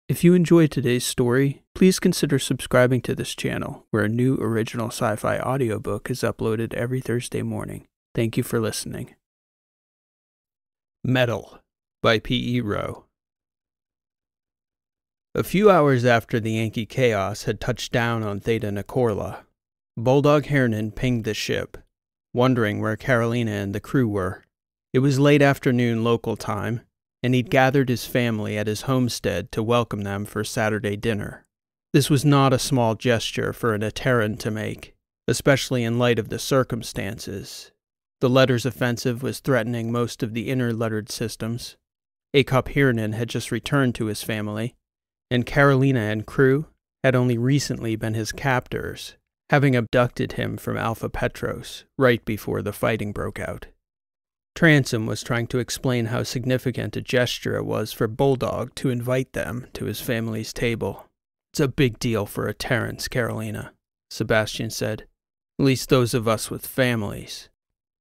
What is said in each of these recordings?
If you enjoyed today's story, please consider subscribing to this channel, where a new original sci-fi audiobook is uploaded every Thursday morning. Thank you for listening. Metal by P.E. Rowe. A few hours after the Yankee Chaos had touched down on Theta Nicorla, Bulldog Hernan pinged the ship, wondering where Carolina and the crew were. It was late afternoon local time, and he'd gathered his family at his homestead to welcome them for Saturday dinner. This was not a small gesture for an Ateran to make, especially in light of the circumstances. The Letters Offensive was threatening most of the inner lettered systems. Acop Hernan had just returned to his family, and Carolina and crew had only recently been his captors, having abducted him from Alpha Petros right before the fighting broke out. Transom was trying to explain how significant a gesture it was for Bulldog to invite them to his family's table. "It's a big deal for Aterans, Carolina," Sebastian said. "At least those of us with families.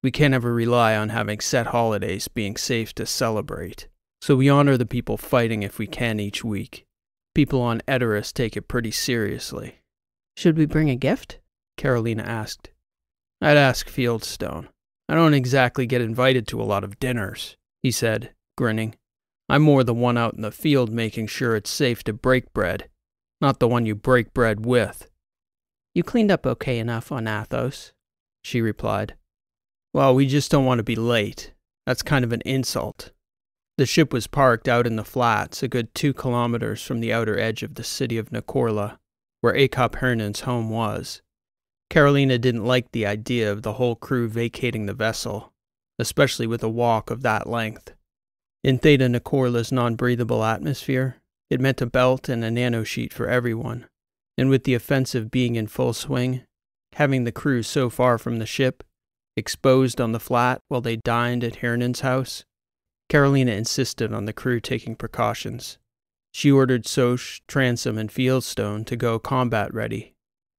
We can't ever rely on having set holidays being safe to celebrate, so we honor the people fighting if we can each week. People on Edoras take it pretty seriously." "Should we bring a gift?" Carolina asked. "I'd ask Fieldstone. I don't exactly get invited to a lot of dinners," he said, grinning. "I'm more the one out in the field making sure it's safe to break bread, not the one you break bread with." "You cleaned up okay enough on Athos," she replied. "Well, we just don't want to be late. That's kind of an insult." The ship was parked out in the flats, a good 2 kilometers from the outer edge of the city of Nicorla, where Acop Hernan's home was. Carolina didn't like the idea of the whole crew vacating the vessel, especially with a walk of that length. In Theta Nicorla's non-breathable atmosphere, it meant a belt and a nanosheet for everyone, and with the offensive being in full swing, having the crew so far from the ship, exposed on the flat while they dined at Hernan's house, Carolina insisted on the crew taking precautions. She ordered Soch, Transom, and Fieldstone to go combat-ready,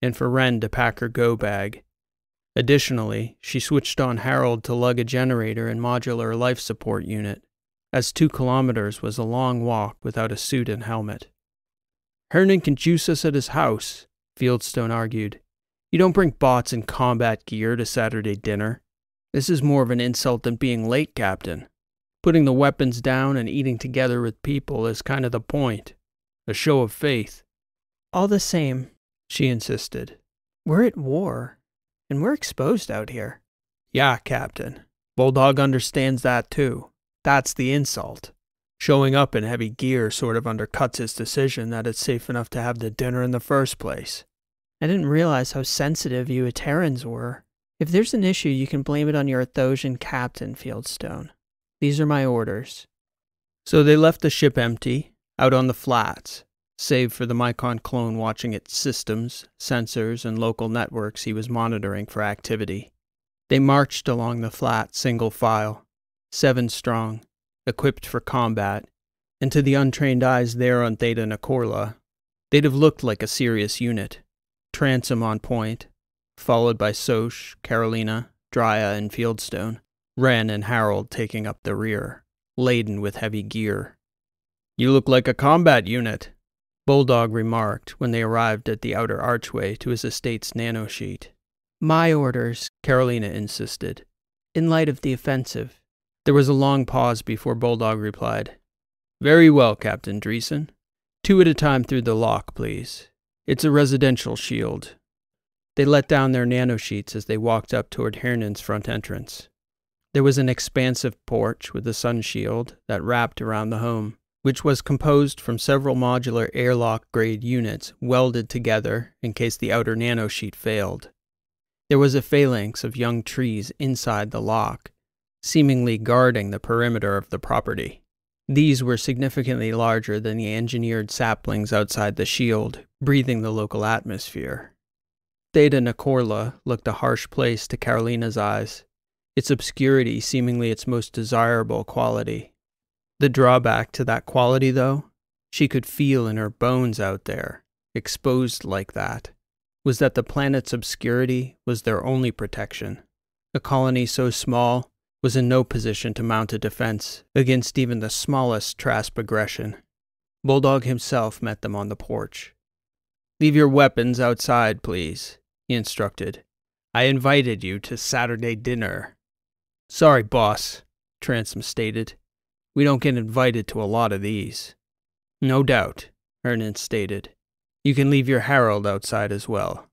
and for Wren to pack her go-bag. Additionally, she switched on Harold to lug a generator and modular life support unit, as 2 kilometers was a long walk without a suit and helmet. "Hernan can juice us at his house," Fieldstone argued. "You don't bring bots in combat gear to Saturday dinner. This is more of an insult than being late, Captain. Putting the weapons down and eating together with people is kind of the point. A show of faith." "All the same," she insisted, "we're at war, and we're exposed out here." "Yeah, Captain. Bulldog understands that too. That's the insult. Showing up in heavy gear sort of undercuts his decision that it's safe enough to have the dinner in the first place." "I didn't realize how sensitive you Aterans were. If there's an issue, you can blame it on your Athosian captain, Fieldstone. These are my orders." So they left the ship empty, out on the flats, save for the Mycon clone watching its systems, sensors, and local networks he was monitoring for activity. They marched along the flat single file, 7 strong, equipped for combat, and to the untrained eyes there on Theta Nicorla, they'd have looked like a serious unit. Transom on point, followed by Soch, Carolina, Drya, and Fieldstone. Wren and Harold taking up the rear, laden with heavy gear. "You look like a combat unit," Bulldog remarked when they arrived at the outer archway to his estate's nanosheet. "My orders," Carolina insisted. "in light of the offensive." There was a long pause before Bulldog replied. "Very well, Captain Dreesen. 2 at a time through the lock, please. It's a residential shield." They let down their nanosheets as they walked up toward Hernan's front entrance. There was an expansive porch with a sun shield that wrapped around the home, which was composed from several modular airlock-grade units welded together in case the outer nanosheet failed. There was a phalanx of young trees inside the lock, seemingly guarding the perimeter of the property. These were significantly larger than the engineered saplings outside the shield, breathing the local atmosphere. Theta Nicorla looked a harsh place to Carolina's eyes, its obscurity seemingly its most desirable quality. The drawback to that quality, though, she could feel in her bones out there, exposed like that, was that the planet's obscurity was their only protection. A colony so small was in no position to mount a defense against even the smallest Trasp aggression. Bulldog himself met them on the porch. "Leave your weapons outside, please," he instructed. "I invited you to Saturday dinner." "Sorry, boss," Transom stated. "We don't get invited to a lot of these." "No doubt," Hernan stated. "You can leave your Harold outside as well."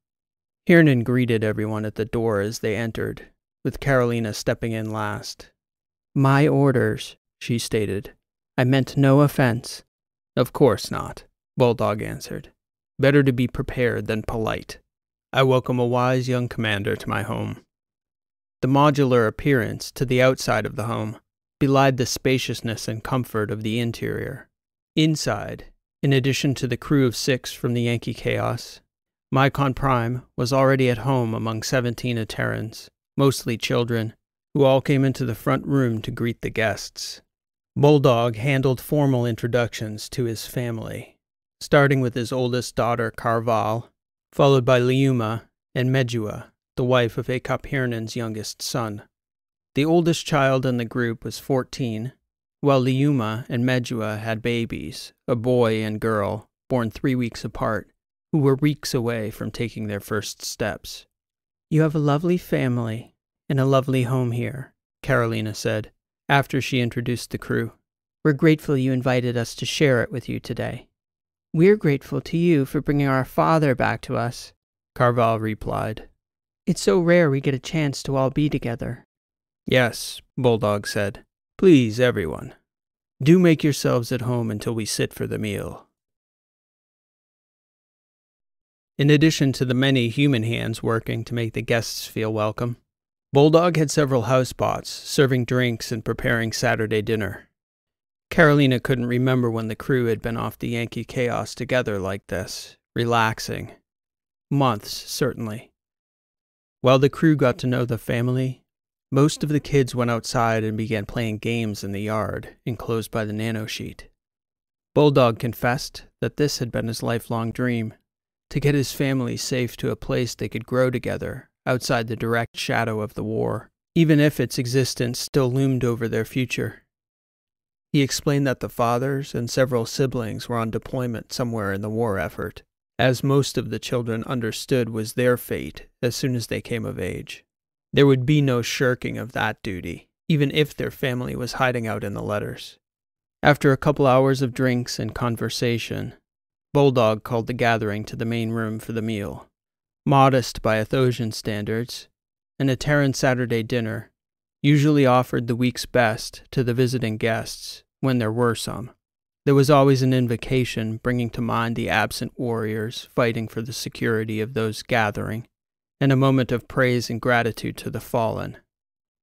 Hernan greeted everyone at the door as they entered, with Carolina stepping in last. "My orders," she stated. "I meant no offense." "Of course not," Bulldog answered. "Better to be prepared than polite. I welcome a wise young commander to my home." The modular appearance to the outside of the home belied the spaciousness and comfort of the interior. Inside, in addition to the crew of 6 from the Yankee Chaos, Mycon Prime was already at home among 17 Aterans, mostly children, who all came into the front room to greet the guests. Bulldog handled formal introductions to his family, starting with his oldest daughter, Carval, followed by Liuma and Medjua, the wife of Acop Hernan's youngest son. The oldest child in the group was 14, while Liuma and Medjua had babies, a boy and girl, born 3 weeks apart, who were weeks away from taking their first steps. "You have a lovely family and a lovely home here," Carolina said, after she introduced the crew. "We're grateful you invited us to share it with you today." "We're grateful to you for bringing our father back to us," Carval replied. "It's so rare we get a chance to all be together." "Yes," Bulldog said. "Please, everyone, do make yourselves at home until we sit for the meal." In addition to the many human hands working to make the guests feel welcome, Bulldog had several housebots serving drinks and preparing Saturday dinner. Carolina couldn't remember when the crew had been off the Yankee Chaos together like this, relaxing. Months, certainly. While the crew got to know the family, most of the kids went outside and began playing games in the yard, enclosed by the nanosheet. Bulldog confessed that this had been his lifelong dream, to get his family safe to a place they could grow together, outside the direct shadow of the war, even if its existence still loomed over their future. He explained that the fathers and several siblings were on deployment somewhere in the war effort, as most of the children understood was their fate as soon as they came of age. There would be no shirking of that duty, even if their family was hiding out in the letters. After a couple hours of drinks and conversation, Bulldog called the gathering to the main room for the meal. Modest by Athosian standards, an Ateran Saturday dinner usually offered the week's best to the visiting guests, when there were some. There was always an invocation bringing to mind the absent warriors fighting for the security of those gathering, and a moment of praise and gratitude to the fallen.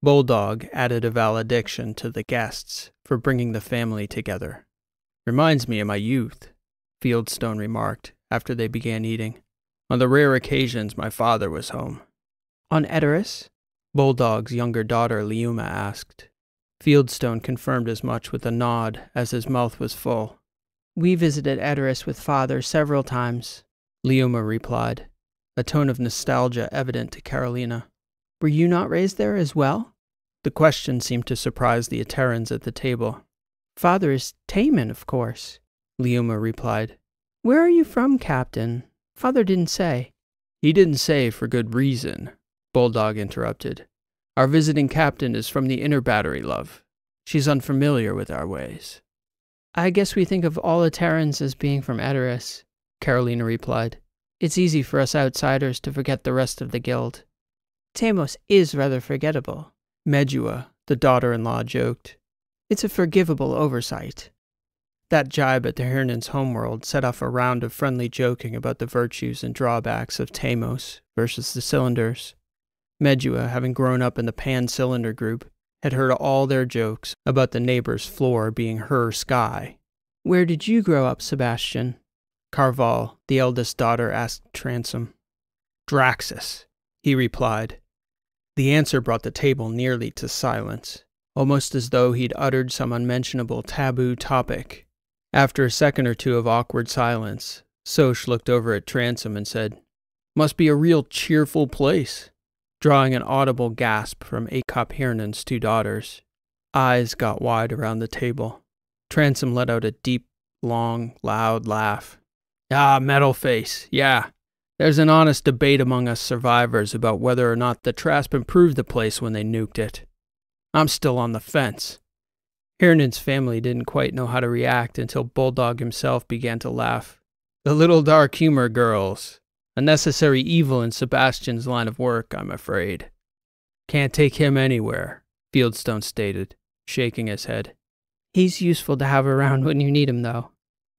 Bulldog added a valediction to the guests for bringing the family together. "Reminds me of my youth," Fieldstone remarked after they began eating. "On the rare occasions my father was home." "On Edoras?" Bulldog's younger daughter Liuma asked. Fieldstone confirmed as much with a nod as his mouth was full. "We visited Edoras with father several times," Liuma replied, a tone of nostalgia evident to Carolina. "Were you not raised there as well?" The question seemed to surprise the Aterans at the table. "Father is Taman, of course," Liuma replied. "Where are you from, Captain? Father didn't say." "He didn't say for good reason," Bulldog interrupted. "Our visiting captain is from the inner battery, love. She's unfamiliar with our ways." "I guess we think of all Aterans as being from Edoras," Carolina replied. "It's easy for us outsiders to forget the rest of the guild." "Tamos is rather forgettable," Medjua, the daughter-in-law, joked. "It's a forgivable oversight." That jibe at the Hernan's homeworld set off a round of friendly joking about the virtues and drawbacks of Tamos versus the cylinders. Medjua, having grown up in the pan-cylinder group, had heard all their jokes about the neighbor's floor being her sky. "Where did you grow up, Sebastian?" Carval, the eldest daughter, asked Transom. "Draxus," he replied. The answer brought the table nearly to silence, almost as though he'd uttered some unmentionable taboo topic. After a second or two of awkward silence, Soch looked over at Transom and said, "Must be a real cheerful place," drawing an audible gasp from Acop Hernan's 2 daughters. Eyes got wide around the table. Transom let out a deep, long, loud laugh. Ah, metal face, yeah. There's an honest debate among us survivors about whether or not the Trasp improved the place when they nuked it. I'm still on the fence. Hiernan's family didn't quite know how to react until Bulldog himself began to laugh. The little dark humor girls. A necessary evil in Sebastian's line of work, I'm afraid. Can't take him anywhere, Fieldstone stated, shaking his head. He's useful to have around when you need him, though,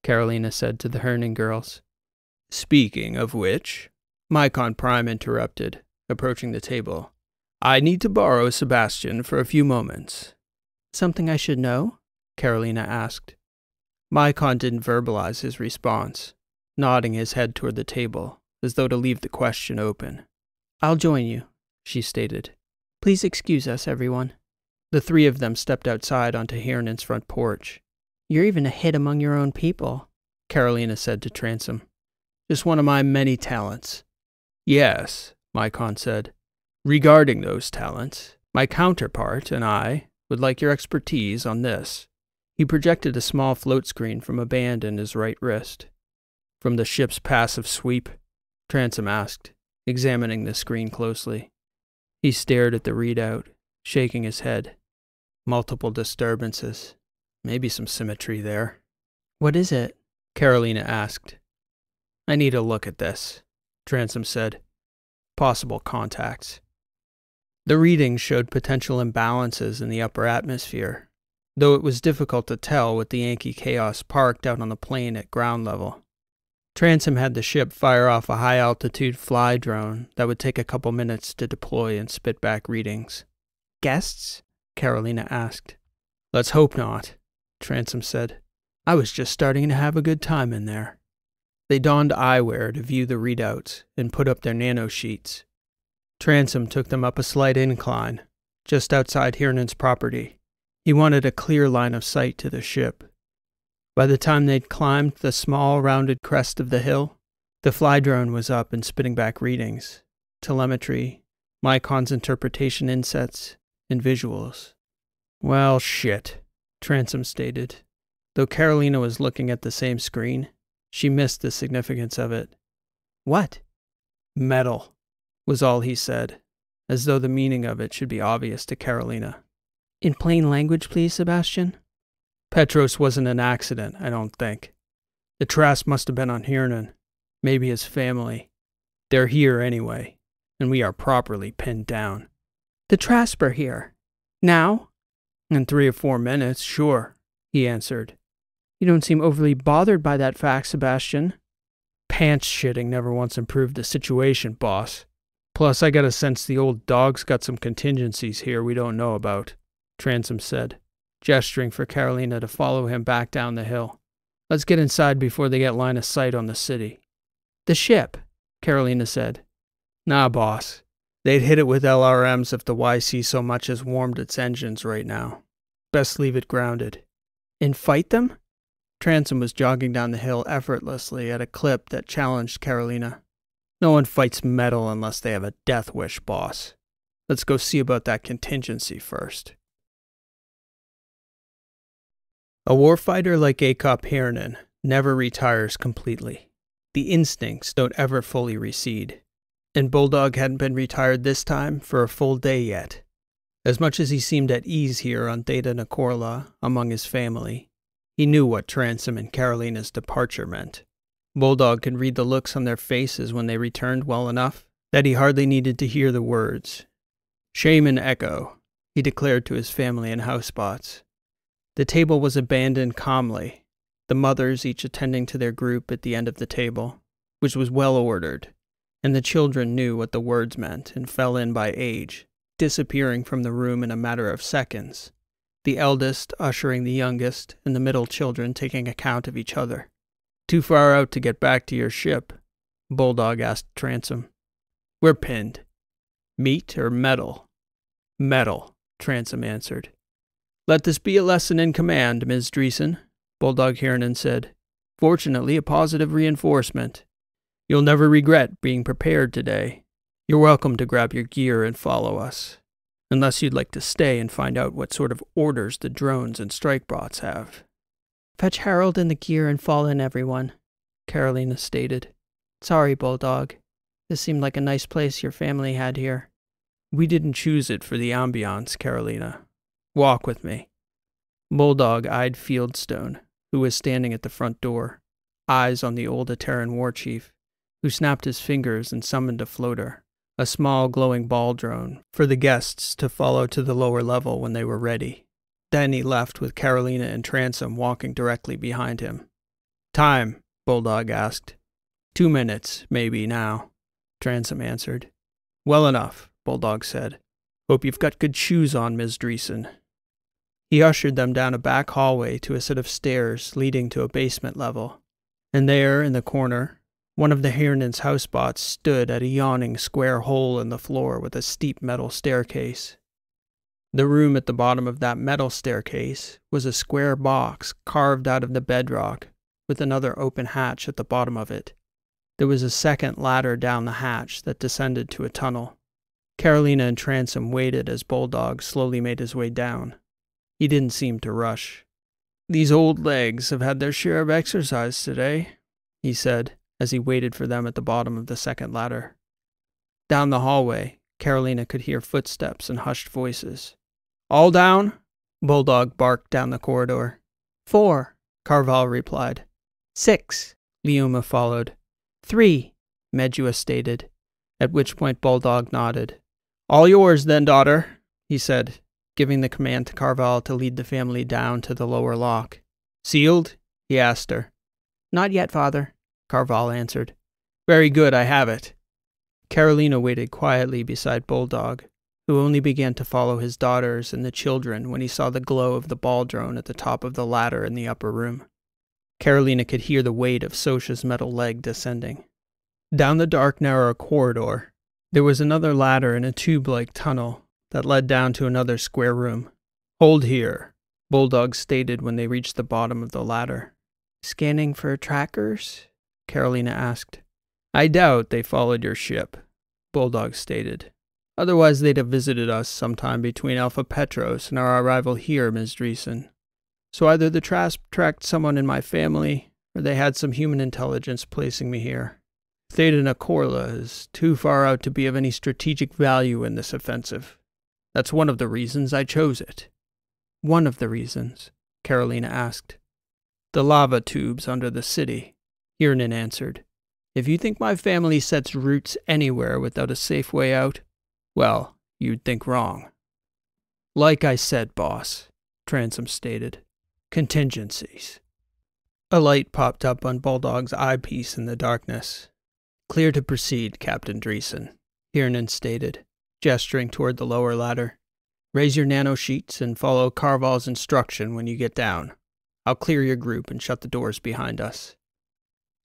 Carolina said to the Hernan girls. Speaking of which, Mycon Prime interrupted, approaching the table. I need to borrow Sebastian for a few moments. Something I should know? Carolina asked. Mycon didn't verbalize his response, nodding his head toward the table, as though to leave the question open. I'll join you, she stated. Please excuse us, everyone. The three of them stepped outside onto Hiernan's front porch. You're even a hit among your own people, Carolina said to Transom. Just one of my many talents. Yes, Mycon said. Regarding those talents, my counterpart and I would like your expertise on this. He projected a small float screen from a band in his right wrist. From the ship's passive sweep? Transom asked, examining the screen closely. He stared at the readout, shaking his head. Multiple disturbances. Maybe some symmetry there. What is it? Carolina asked. I need a look at this, Transom said. Possible contacts. The readings showed potential imbalances in the upper atmosphere, though it was difficult to tell with the Yankee Chaos parked out on the plain at ground level. Transom had the ship fire off a high-altitude fly drone that would take a couple minutes to deploy and spit back readings. Guests? Carolina asked. Let's hope not, Transom said. I was just starting to have a good time in there. They donned eyewear to view the readouts and put up their nanosheets. Transom took them up a slight incline, just outside Hiernan's property. He wanted a clear line of sight to the ship. By the time they'd climbed the small, rounded crest of the hill, the fly drone was up and spitting back readings, telemetry, Mycon's interpretation insets, and visuals. Well, shit, Transom stated. Though Carolina was looking at the same screen, she missed the significance of it. What? Metal, was all he said, as though the meaning of it should be obvious to Carolina. In plain language, please, Sebastian? Petros wasn't an accident, I don't think. The Trasp must have been on Hiernan. Maybe his family. They're here anyway, and we are properly pinned down. The Trasp are here. Now? In 3 or 4 minutes, sure, he answered. You don't seem overly bothered by that fact, Sebastian. Pants shitting never once improved the situation, boss. Plus, I got a sense the old dog's got some contingencies here we don't know about, Transom said, gesturing for Carolina to follow him back down the hill. Let's get inside before they get line of sight on the city. The ship, Carolina said. Nah, boss. They'd hit it with LRMs if the YC so much as warmed its engines right now. Best leave it grounded. And fight them? Transom was jogging down the hill effortlessly at a clip that challenged Carolina. No one fights metal unless they have a death wish, boss. Let's go see about that contingency first. A warfighter like Acop Hiernan never retires completely. The instincts don't ever fully recede. And Bulldog hadn't been retired this time for a full day yet. As much as he seemed at ease here on Theta Nicorla among his family, he knew what Transom and Carolina's departure meant. Bulldog could read the looks on their faces when they returned well enough that he hardly needed to hear the words. Shame and echo, he declared to his family and housebots. The table was abandoned calmly, the mothers each attending to their group at the end of the table, which was well ordered, and the children knew what the words meant and fell in by age, disappearing from the room in a matter of seconds, the eldest ushering the youngest and the middle children taking account of each other. Too far out to get back to your ship? Bulldog asked Transom. We're pinned. Meat or metal? Metal, Transom answered. Let this be a lesson in command, Ms. Dreesen, Bulldog Hiernan said. Fortunately, a positive reinforcement. You'll never regret being prepared today. You're welcome to grab your gear and follow us. Unless you'd like to stay and find out what sort of orders the drones and strike bots have. Fetch Harold and the gear and fall in, everyone, Carolina stated. Sorry, Bulldog. This seemed like a nice place your family had here. We didn't choose it for the ambiance, Carolina. Walk with me. Bulldog eyed Fieldstone, who was standing at the front door, eyes on the old Ateran war chief, who snapped his fingers and summoned a floater, a small glowing ball drone, for the guests to follow to the lower level when they were ready. Then he left with Carolina and Transom walking directly behind him. Time, Bulldog asked. 2 minutes, maybe, now, Transom answered. Well enough, Bulldog said. Hope you've got good shoes on, Ms. Dreesen. He ushered them down a back hallway to a set of stairs leading to a basement level. And there, in the corner, one of the Hiernan's housebots stood at a yawning square hole in the floor with a steep metal staircase. The room at the bottom of that metal staircase was a square box carved out of the bedrock, with another open hatch at the bottom of it. There was a second ladder down the hatch that descended to a tunnel. Carolina and Transom waited as Bulldog slowly made his way down. He didn't seem to rush. These old legs have had their share of exercise today, he said, as he waited for them at the bottom of the second ladder. Down the hallway, Carolina could hear footsteps and hushed voices. All down? Bulldog barked down the corridor. 4, Carval replied. 6, Liuma followed. 3, Medua stated, at which point Bulldog nodded. All yours then, daughter, he said, giving the command to Carval to lead the family down to the lower lock. Sealed? He asked her. Not yet, Father, Carval answered. Very good, I have it. Carolina waited quietly beside Bulldog, who only began to follow his daughters and the children when he saw the glow of the ball drone at the top of the ladder in the upper room. Carolina could hear the weight of Sosha's metal leg descending. Down the dark, narrow corridor, there was another ladder in a tube-like tunnel that led down to another square room. Hold here, Bulldog stated when they reached the bottom of the ladder. Scanning for trackers? Carolina asked. I doubt they followed your ship, Bulldog stated. Otherwise they'd have visited us sometime between Alpha Petros and our arrival here, Ms. Dreesen. So either the Trasp tracked someone in my family, or they had some human intelligence placing me here. Theta Nakorla is too far out to be of any strategic value in this offensive. That's one of the reasons I chose it. One of the reasons? Carolina asked. The lava tubes under the city, Hiernan answered. If you think my family sets roots anywhere without a safe way out, well, you'd think wrong. Like I said, boss, Transom stated. Contingencies. A light popped up on Bulldog's eyepiece in the darkness. Clear to proceed, Captain Dreesen, Hiernan stated, gesturing toward the lower ladder. Raise your nanosheets and follow Carval's instruction when you get down. I'll clear your group and shut the doors behind us.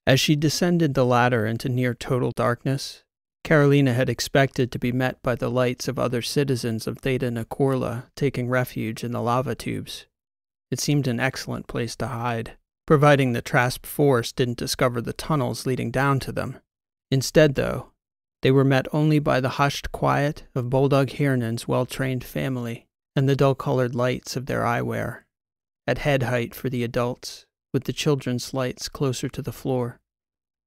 As she descended the ladder into near total darkness, Carolina had expected to be met by the lights of other citizens of Theta Nakorla taking refuge in the lava tubes. It seemed an excellent place to hide, providing the Trasp force didn't discover the tunnels leading down to them. Instead, though, they were met only by the hushed quiet of Bulldog Hiernan's well-trained family and the dull-colored lights of their eyewear, at head height for the adults, with the children's lights closer to the floor.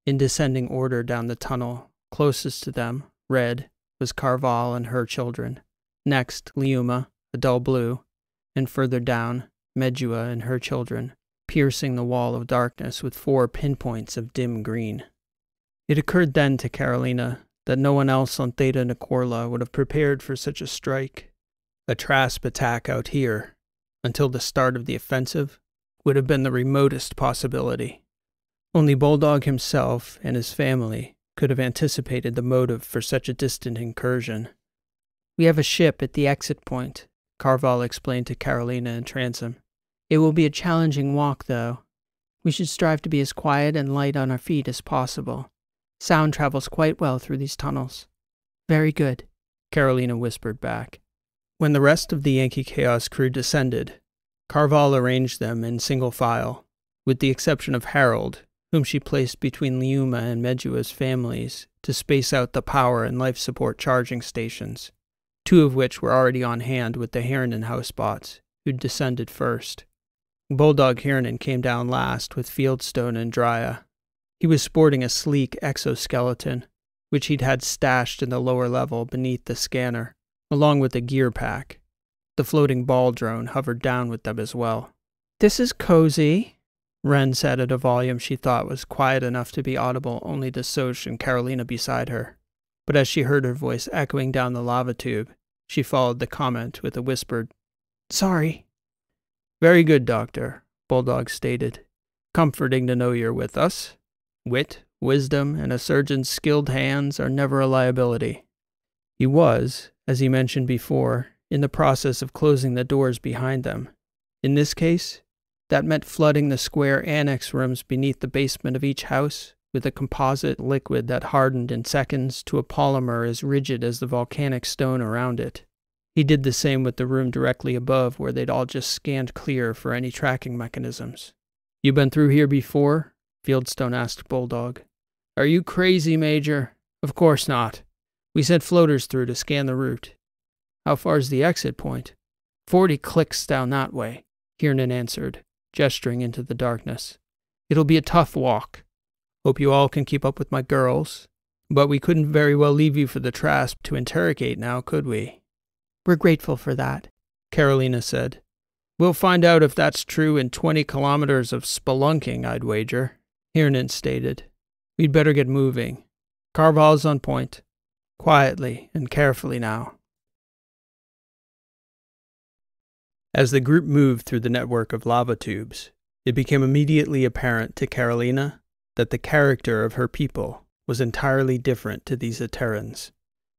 In descending order down the tunnel, closest to them, red, was Carval and her children. Next, Liuma, a dull blue, and further down, Medua and her children, piercing the wall of darkness with 4 pinpoints of dim green. It occurred then to Carolina that no one else on Theta Nakorla would have prepared for such a strike. A Trasp attack out here, until the start of the offensive, would have been the remotest possibility. Only Bulldog himself and his family could have anticipated the motive for such a distant incursion. We have a ship at the exit point, Carval explained to Carolina and Transom. It will be a challenging walk, though. We should strive to be as quiet and light on our feet as possible. Sound travels quite well through these tunnels. Very good, Carolina whispered back. When the rest of the Yankee Chaos crew descended, Carval arranged them in single file, with the exception of Harold, whom she placed between Liuma and Medua's families to space out the power and life support charging stations, 2 of which were already on hand with the Hiernan housebots, who'd descended first. Bulldog Hiernan came down last with Fieldstone and Drya. He was sporting a sleek exoskeleton, which he'd had stashed in the lower level beneath the scanner, along with a gear pack. The floating ball drone hovered down with them as well. "This is cozy," Wren said at a volume she thought was quiet enough to be audible only to Soch and Carolina beside her. But as she heard her voice echoing down the lava tube, she followed the comment with a whispered, "Sorry." "Very good, Doctor," Bulldog stated. "Comforting to know you're with us. Wit, wisdom, and a surgeon's skilled hands are never a liability." He was, as he mentioned before, in the process of closing the doors behind them. In this case, that meant flooding the square annex rooms beneath the basement of each house with a composite liquid that hardened in seconds to a polymer as rigid as the volcanic stone around it. He did the same with the room directly above, where they'd all just scanned clear for any tracking mechanisms. "You been through here before?" Fieldstone asked Bulldog. "Are you crazy, Major?" "Of course not. We sent floaters through to scan the route." "How far's the exit point?" 40 clicks down that way," Hiernan answered, gesturing into the darkness. "It'll be a tough walk. Hope you all can keep up with my girls. But we couldn't very well leave you for the Trasp to interrogate now, could we?" "We're grateful for that," Carolina said. "We'll find out if that's true in 20 kilometers of spelunking, I'd wager," Hiernan stated. "We'd better get moving. Carval's on point. Quietly and carefully now." As the group moved through the network of lava tubes, it became immediately apparent to Carolina that the character of her people was entirely different to these Aterans.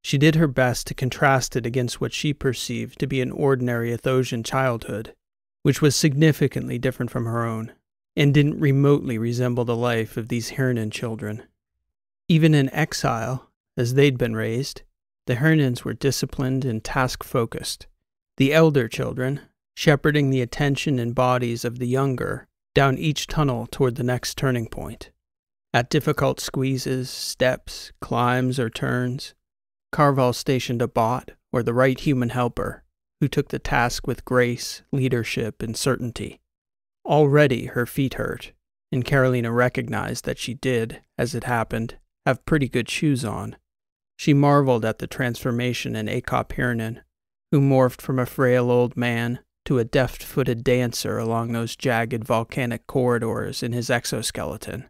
She did her best to contrast it against what she perceived to be an ordinary Athosian childhood, which was significantly different from her own, and didn't remotely resemble the life of these Hiernan children. Even in exile, as they'd been raised, the Hiernans were disciplined and task-focused. The elder children, shepherding the attention and bodies of the younger down each tunnel toward the next turning point. At difficult squeezes, steps, climbs, or turns, Carval stationed a bot, or the right human helper, who took the task with grace, leadership, and certainty. Already her feet hurt, and Carolina recognized that she did, as it happened, have pretty good shoes on. She marveled at the transformation in Acop Hiernan, who morphed from a frail old man to a deft-footed dancer along those jagged volcanic corridors in his exoskeleton.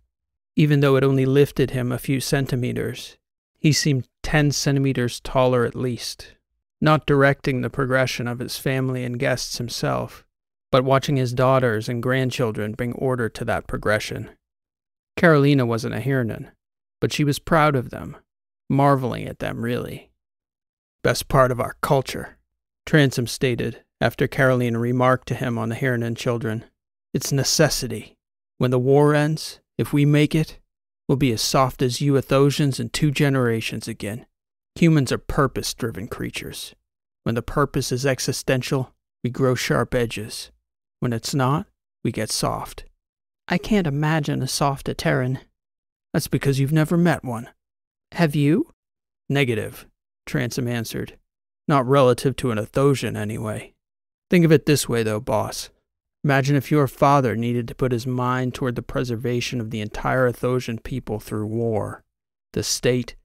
Even though it only lifted him a few centimeters, he seemed 10 centimeters taller at least, not directing the progression of his family and guests himself, but watching his daughters and grandchildren bring order to that progression. Carolina wasn't a Hiernan, but she was proud of them, marveling at them, really. "Best part of our culture," Transom stated after Carolina remarked to him on the Hiernan children. "It's necessity. When the war ends, if we make it, we'll be as soft as you Athosians in 2 generations again. Humans are purpose-driven creatures. When the purpose is existential, we grow sharp edges. When it's not, we get soft." "I can't imagine a soft Ateran." "That's because you've never met one." "Have you?" "Negative," Transom answered. "Not relative to an Athosian, anyway. Think of it this way, though, boss. Imagine if your father needed to put his mind toward the preservation of the entire Athosian people through war. The state,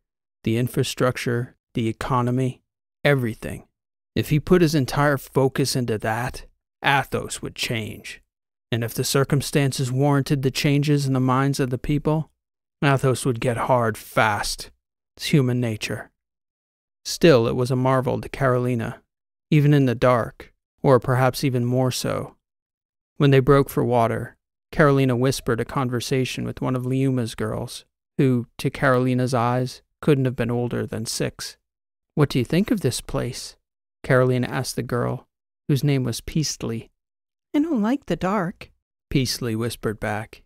the infrastructure, the economy, everything. If he put his entire focus into that, Athos would change. And if the circumstances warranted the changes in the minds of the people, Athos would get hard fast. It's human nature." Still, it was a marvel to Carolina, even in the dark, or perhaps even more so. When they broke for water, Carolina whispered a conversation with one of Liuma's girls, who, to Carolina's eyes, couldn't have been older than 6. "What do you think of this place?" Carolina asked the girl, whose name was Peastly. "I don't like the dark," Peastly whispered back.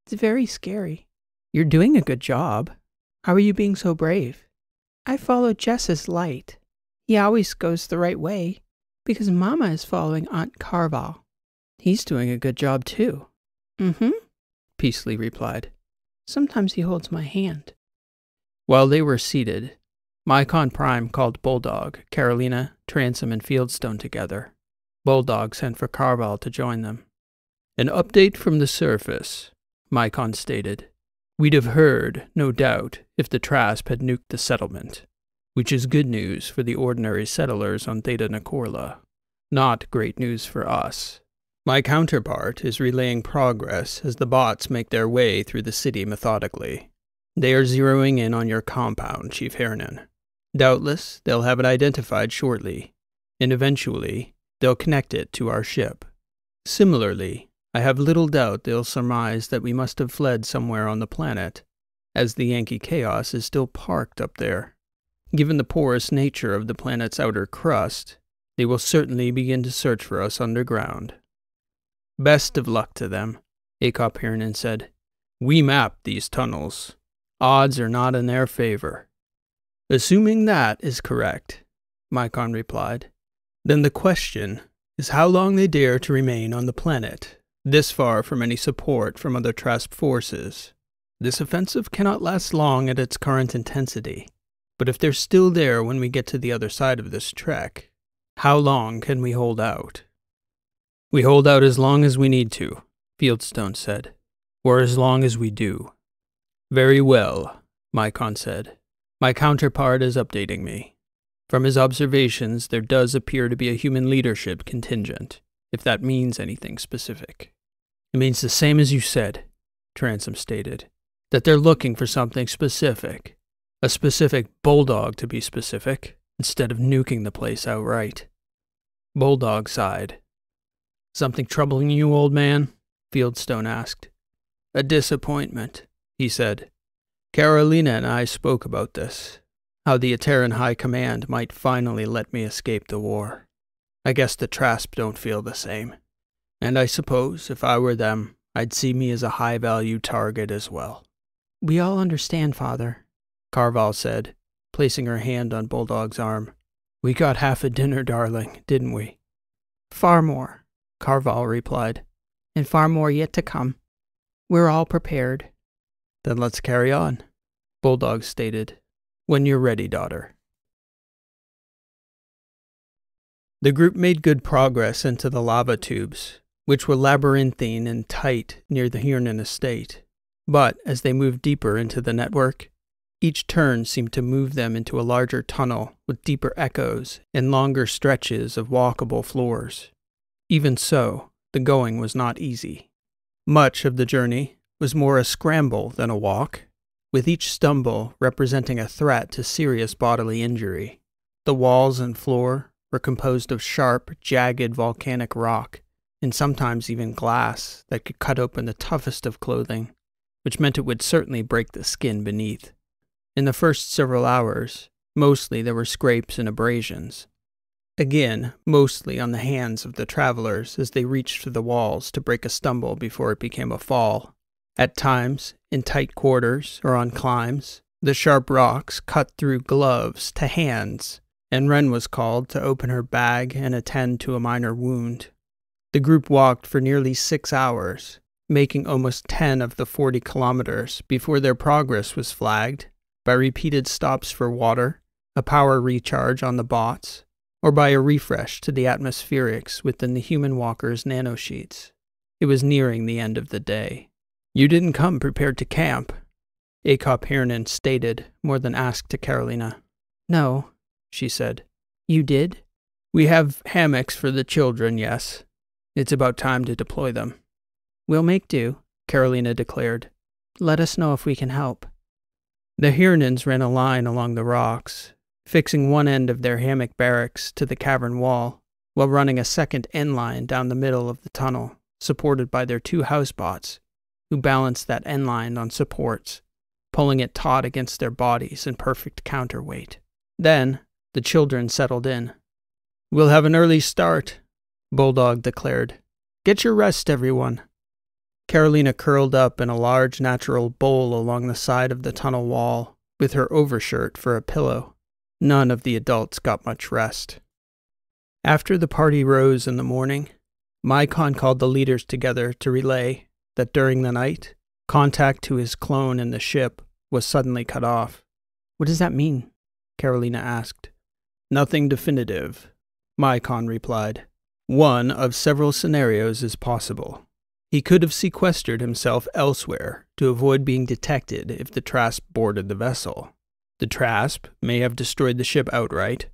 "It's very scary." "You're doing a good job. How are you being so brave?" "I follow Jess's light. He always goes the right way, because Mama is following Aunt Carval." "He's doing a good job, too." "Mm-hmm," Peastly replied. "Sometimes he holds my hand." While they were seated, Mycon Prime called Bulldog, Carolina, Transom, and Fieldstone together. Bulldog sent for Carval to join them. An update from the surface, Mycon stated. We'd have heard, no doubt, if the Trasp had nuked the settlement, which is good news for the ordinary settlers on Theta Nicorla. Not great news for us. My counterpart is relaying progress as the bots make their way through the city methodically. They are zeroing in on your compound, Chief Hernan. Doubtless, they'll have it identified shortly, and eventually, they'll connect it to our ship. Similarly, I have little doubt they'll surmise that we must have fled somewhere on the planet, as the Yankee Chaos is still parked up there. Given the porous nature of the planet's outer crust, they will certainly begin to search for us underground. Best of luck to them, Acop Hernan said. We mapped these tunnels. Odds are not in their favor. Assuming that is correct, Mycon replied, then the question is how long they dare to remain on the planet, this far from any support from other Trasp forces. This offensive cannot last long at its current intensity, but if they're still there when we get to the other side of this trek, how long can we hold out? We hold out as long as we need to, Fieldstone said, or as long as we do. Very well, Mycon said. My counterpart is updating me. From his observations, there does appear to be a human leadership contingent, if that means anything specific. It means the same as you said, Transom stated, that they're looking for something specific. A specific bulldog, to be specific, instead of nuking the place outright. Bulldog sighed. Something troubling you, old man? Fieldstone asked. A disappointment, he said. Carolina and I spoke about this. How the Ateran High Command might finally let me escape the war. I guess the Trasp don't feel the same. And I suppose, if I were them, I'd see me as a high-value target as well. We all understand, Father, Carval said, placing her hand on Bulldog's arm. We got half a dinner, darling, didn't we? Far more, Carval replied. And far more yet to come. We're all prepared. Then let's carry on, Bulldog stated. When you're ready, daughter. The group made good progress into the lava tubes, which were labyrinthine and tight near the Hernan estate. But as they moved deeper into the network, each turn seemed to move them into a larger tunnel with deeper echoes and longer stretches of walkable floors. Even so, the going was not easy. Much of the journey was more a scramble than a walk, with each stumble representing a threat to serious bodily injury. The walls and floor were composed of sharp, jagged volcanic rock, and sometimes even glass that could cut open the toughest of clothing, which meant it would certainly break the skin beneath. In the first several hours, mostly there were scrapes and abrasions. Again, mostly on the hands of the travelers as they reached for the walls to break a stumble before it became a fall. At times, in tight quarters or on climbs, the sharp rocks cut through gloves to hands, and Wren was called to open her bag and attend to a minor wound. The group walked for nearly 6 hours, making almost 10 of the 40 kilometers before their progress was flagged by repeated stops for water, a power recharge on the bots, or by a refresh to the atmospherics within the human walker's nanosheets. It was nearing the end of the day. You didn't come prepared to camp, Acop Hernan stated, more than asked to Carolina. No, she said. You did? We have hammocks for the children, yes. It's about time to deploy them. We'll make do, Carolina declared. Let us know if we can help. The Hernans ran a line along the rocks, fixing one end of their hammock barracks to the cavern wall, while running a second end line down the middle of the tunnel, supported by their 2 housebots, who balanced that end line on supports, pulling it taut against their bodies in perfect counterweight. Then, the children settled in. We'll have an early start, Bulldog declared. Get your rest, everyone. Carolina curled up in a large natural bowl along the side of the tunnel wall, with her overshirt for a pillow. None of the adults got much rest. After the party rose in the morning, Mycon called the leaders together to relay that during the night, contact to his clone in the ship was suddenly cut off. What does that mean? Carolina asked. Nothing definitive, Mycon replied. One of several scenarios is possible. He could have sequestered himself elsewhere to avoid being detected if the Trasp boarded the vessel. The Trasp may have destroyed the ship outright,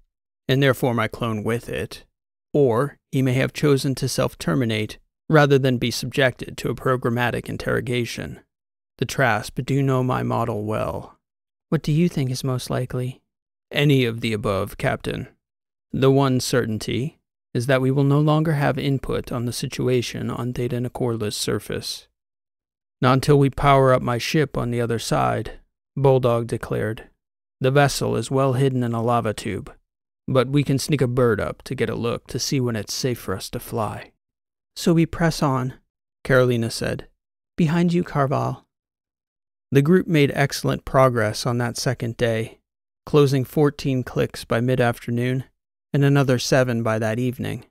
and therefore my clone with it, or he may have chosen to self-terminate rather than be subjected to a programmatic interrogation. The Trasp do know my model well. What do you think is most likely? Any of the above, Captain. The one certainty is that we will no longer have input on the situation on Theta Nicorla's surface. Not until we power up my ship on the other side, Bulldog declared. The vessel is well hidden in a lava tube, but we can sneak a bird up to get a look to see when it's safe for us to fly. So we press on, Carolina said. Behind you, Carval. The group made excellent progress on that second day, closing 14 clicks by mid-afternoon and another 7 by that evening.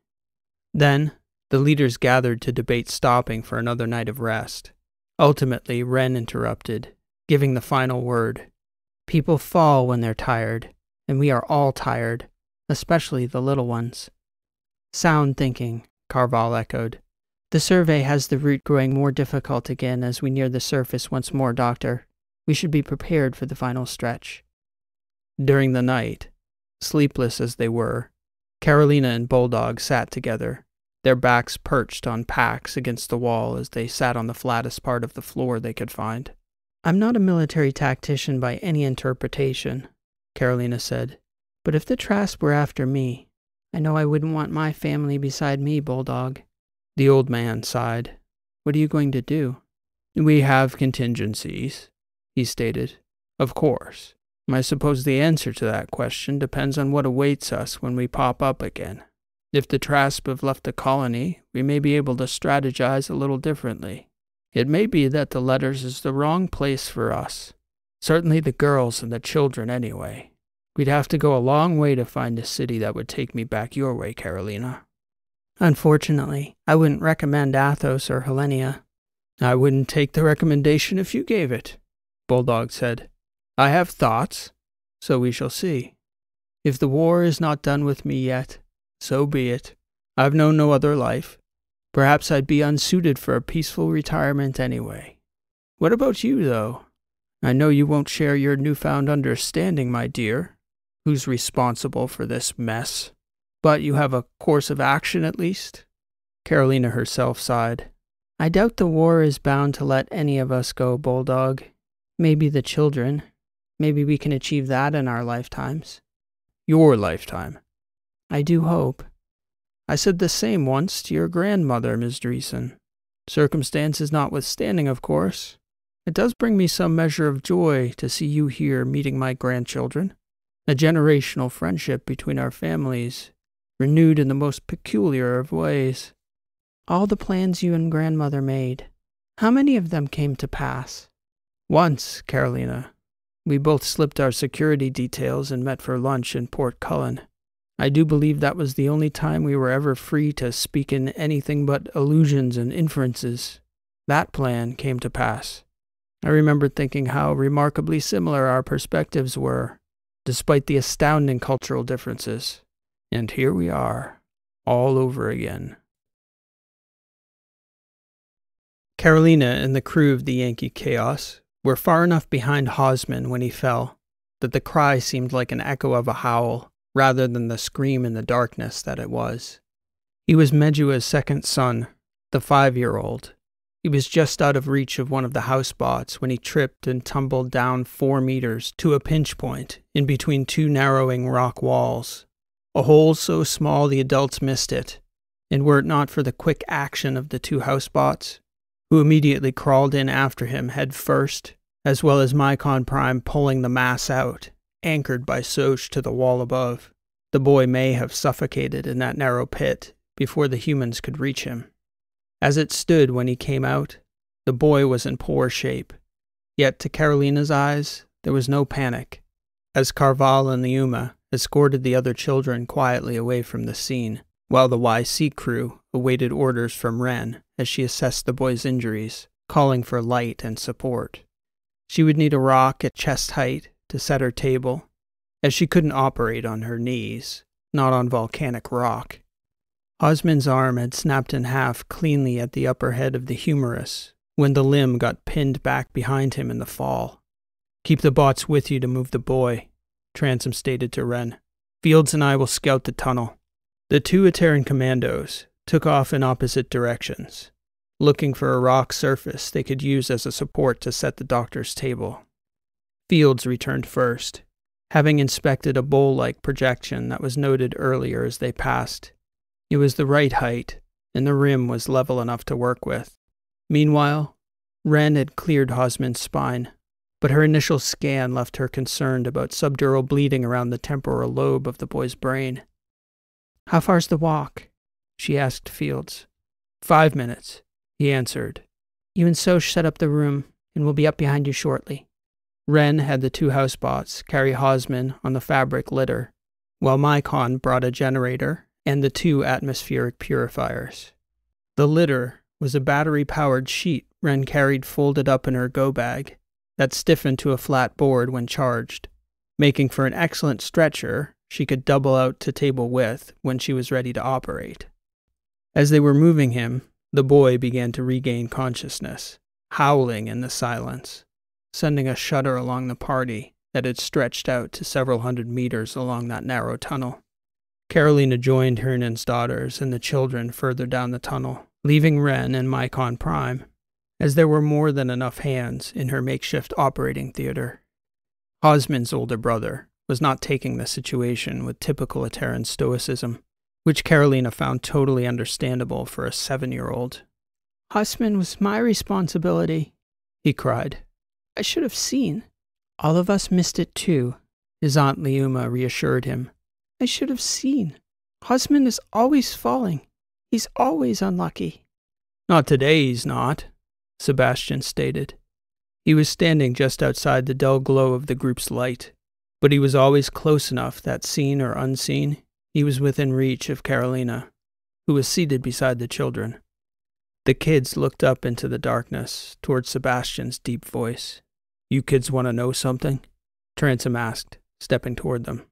Then, the leaders gathered to debate stopping for another night of rest. Ultimately, Wren interrupted, giving the final word. People fall when they're tired, and we are all tired, especially the little ones. Sound thinking, Carval echoed. The survey has the route growing more difficult again as we near the surface once more, Doctor. We should be prepared for the final stretch. During the night, sleepless as they were, Carolina and Bulldog sat together, their backs perched on packs against the wall as they sat on the flattest part of the floor they could find. I'm not a military tactician by any interpretation, Carolina said, but if the Trasp were after me, I know I wouldn't want my family beside me, Bulldog. The old man sighed. What are you going to do? We have contingencies, he stated. Of course. I suppose the answer to that question depends on what awaits us when we pop up again. If the Trasp have left the colony, we may be able to strategize a little differently. It may be that the letters is the wrong place for us. Certainly the girls and the children anyway. We'd have to go a long way to find a city that would take me back your way, Carolina. Unfortunately, I wouldn't recommend Athos or Helenia. I wouldn't take the recommendation if you gave it, Bulldog said. I have thoughts, so we shall see. If the war is not done with me yet, so be it. I've known no other life. Perhaps I'd be unsuited for a peaceful retirement anyway. What about you, though? I know you won't share your newfound understanding, my dear, who's responsible for this mess. But you have a course of action at least? Carolina herself sighed. I doubt the war is bound to let any of us go, Bulldog. Maybe the children. Maybe we can achieve that in our lifetimes. Your lifetime? I do hope. I said the same once to your grandmother, Miss Dreesen. Circumstances notwithstanding, of course. It does bring me some measure of joy to see you here meeting my grandchildren. A generational friendship between our families, renewed in the most peculiar of ways. All the plans you and grandmother made, how many of them came to pass? Once, Carolina. We both slipped our security details and met for lunch in Port Cullen. I do believe that was the only time we were ever free to speak in anything but allusions and inferences. That plan came to pass. I remember thinking how remarkably similar our perspectives were, despite the astounding cultural differences. And here we are, all over again. Carolina and the crew of the Yankee Chaos were far enough behind Hosman when he fell that the cry seemed like an echo of a howl, rather than the scream in the darkness that it was. He was Medua's second son, the 5-year-old. He was just out of reach of one of the housebots when he tripped and tumbled down 4 meters to a pinch point in between 2 narrowing rock walls. A hole so small the adults missed it, and were it not for the quick action of the 2 housebots, who immediately crawled in after him head first, as well as Mycon Prime pulling the mass out, anchored by Soch to the wall above, the boy may have suffocated in that narrow pit before the humans could reach him. As it stood when he came out, the boy was in poor shape, yet to Carolina's eyes there was no panic, as Carval and the Yuma escorted the other children quietly away from the scene, while the YC crew awaited orders from Wren as she assessed the boy's injuries, calling for light and support. She would need a rock at chest height to set her table, as she couldn't operate on her knees, not on volcanic rock. Osmond's arm had snapped in half cleanly at the upper head of the humerus when the limb got pinned back behind him in the fall. "Keep the bots with you to move the boy," Transom stated to Wren. "Fields and I will scout the tunnel." The two Ateran commandos took off in opposite directions, looking for a rock surface they could use as a support to set the doctor's table. Fields returned first, having inspected a bowl-like projection that was noted earlier as they passed. It was the right height, and the rim was level enough to work with. Meanwhile, Wren had cleared Hosmond's spine, but her initial scan left her concerned about subdural bleeding around the temporal lobe of the boy's brain. "How far's the walk?" she asked Fields. 5 minutes, he answered. "You and Soch set up the room, and we'll be up behind you shortly." Wren had the two housebots carry Hosmond on the fabric litter, while Mycon brought a generator and the 2 atmospheric purifiers. The litter was a battery-powered sheet Wren carried folded up in her go-bag that stiffened to a flat board when charged, making for an excellent stretcher she could double out to table width when she was ready to operate. As they were moving him, the boy began to regain consciousness, howling in the silence, sending a shudder along the party that had stretched out to several hundred meters along that narrow tunnel. Carolina joined Hernan's daughters and the children further down the tunnel, leaving Wren and Mycon Prime, as there were more than enough hands in her makeshift operating theater. Hosmond's older brother was not taking the situation with typical Ateran stoicism, which Carolina found totally understandable for a 7-year-old. "Hosmond was my responsibility," he cried. "I should have seen." "All of us missed it too," his Aunt Leuma reassured him. "I should have seen. Hosmond is always falling. He's always unlucky." "Not today, he's not," Sebastian stated. He was standing just outside the dull glow of the group's light, but he was always close enough that, seen or unseen, he was within reach of Carolina, who was seated beside the children. The kids looked up into the darkness, towards Sebastian's deep voice. "You kids want to know something?" Transom asked, stepping toward them.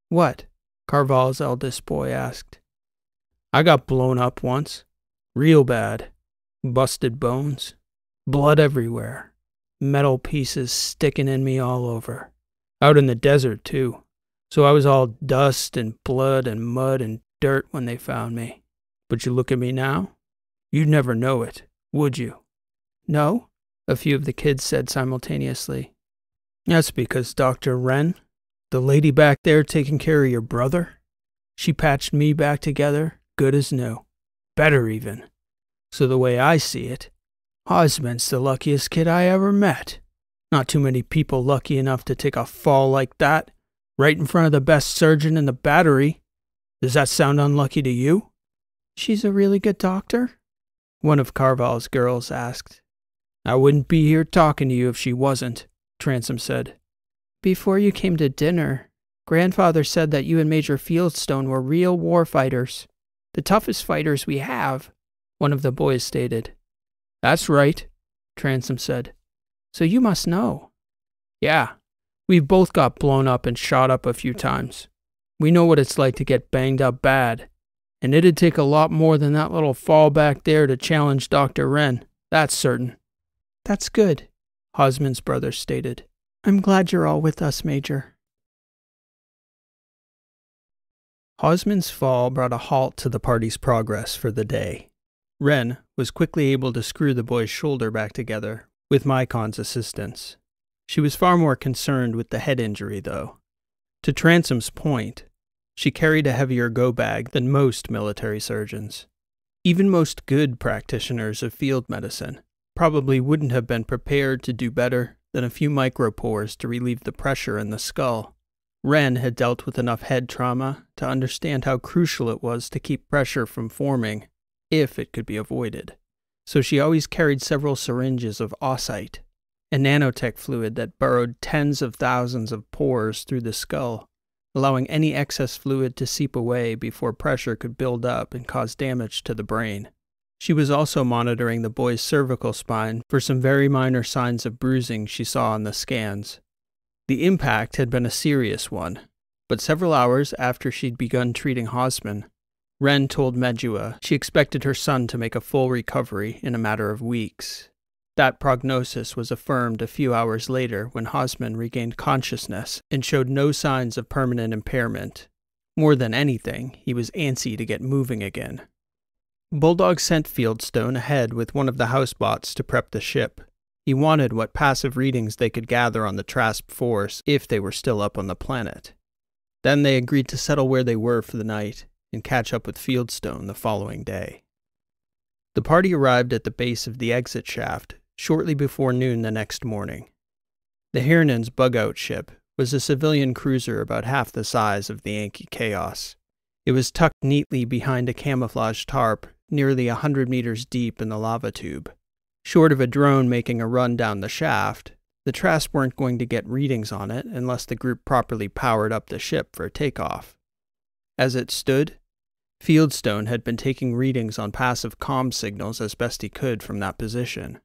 "What?" Carval's eldest boy asked. "I got blown up once. Real bad. Busted bones. Blood everywhere. Metal pieces sticking in me all over. Out in the desert, too. So I was all dust and blood and mud and dirt when they found me. But you look at me now? You'd never know it, would you?" "No," a few of the kids said simultaneously. "That's because Dr. Wren, the lady back there taking care of your brother, she patched me back together good as new. Better even. So the way I see it, Hosmond's the luckiest kid I ever met. Not too many people lucky enough to take a fall like that, right in front of the best surgeon in the battery. Does that sound unlucky to you?" "She's a really good doctor?" one of Carval's girls asked. "I wouldn't be here talking to you if she wasn't," Transom said. "Before you came to dinner, Grandfather said that you and Major Fieldstone were real war fighters. The toughest fighters we have," one of the boys stated. "That's right," Transom said. "So you must know." "Yeah, we've both got blown up and shot up a few times. We know what it's like to get banged up bad. And it'd take a lot more than that little fall back there to challenge Dr. Wren, that's certain." "That's good," Hosmond's brother stated. "I'm glad you're all with us, Major." Hosmond's fall brought a halt to the party's progress for the day. Wren was quickly able to screw the boy's shoulder back together, with Mycon's assistance. She was far more concerned with the head injury, though. To Transom's point, she carried a heavier go-bag than most military surgeons. Even most good practitioners of field medicine probably wouldn't have been prepared to do better than a few micropores to relieve the pressure in the skull. Wren had dealt with enough head trauma to understand how crucial it was to keep pressure from forming, if it could be avoided. So she always carried several syringes of ocyte, a nanotech fluid that burrowed tens of thousands of pores through the skull, allowing any excess fluid to seep away before pressure could build up and cause damage to the brain. She was also monitoring the boy's cervical spine for some very minor signs of bruising she saw on the scans. The impact had been a serious one, but several hours after she'd begun treating Hosmond, Ren told Medjua she expected her son to make a full recovery in a matter of weeks. That prognosis was affirmed a few hours later when Hosman regained consciousness and showed no signs of permanent impairment. More than anything, he was antsy to get moving again. Bulldog sent Fieldstone ahead with one of the housebots to prep the ship. He wanted what passive readings they could gather on the Trasp force if they were still up on the planet. Then they agreed to settle where they were for the night and catch up with Fieldstone the following day. The party arrived at the base of the exit shaft shortly before noon the next morning. The Hirnan's bug-out ship was a civilian cruiser about half the size of the Yankee Chaos. It was tucked neatly behind a camouflage tarp nearly 100 meters deep in the lava tube. Short of a drone making a run down the shaft, the Trasp weren't going to get readings on it unless the group properly powered up the ship for takeoff. As it stood, Fieldstone had been taking readings on passive comm signals as best he could from that position.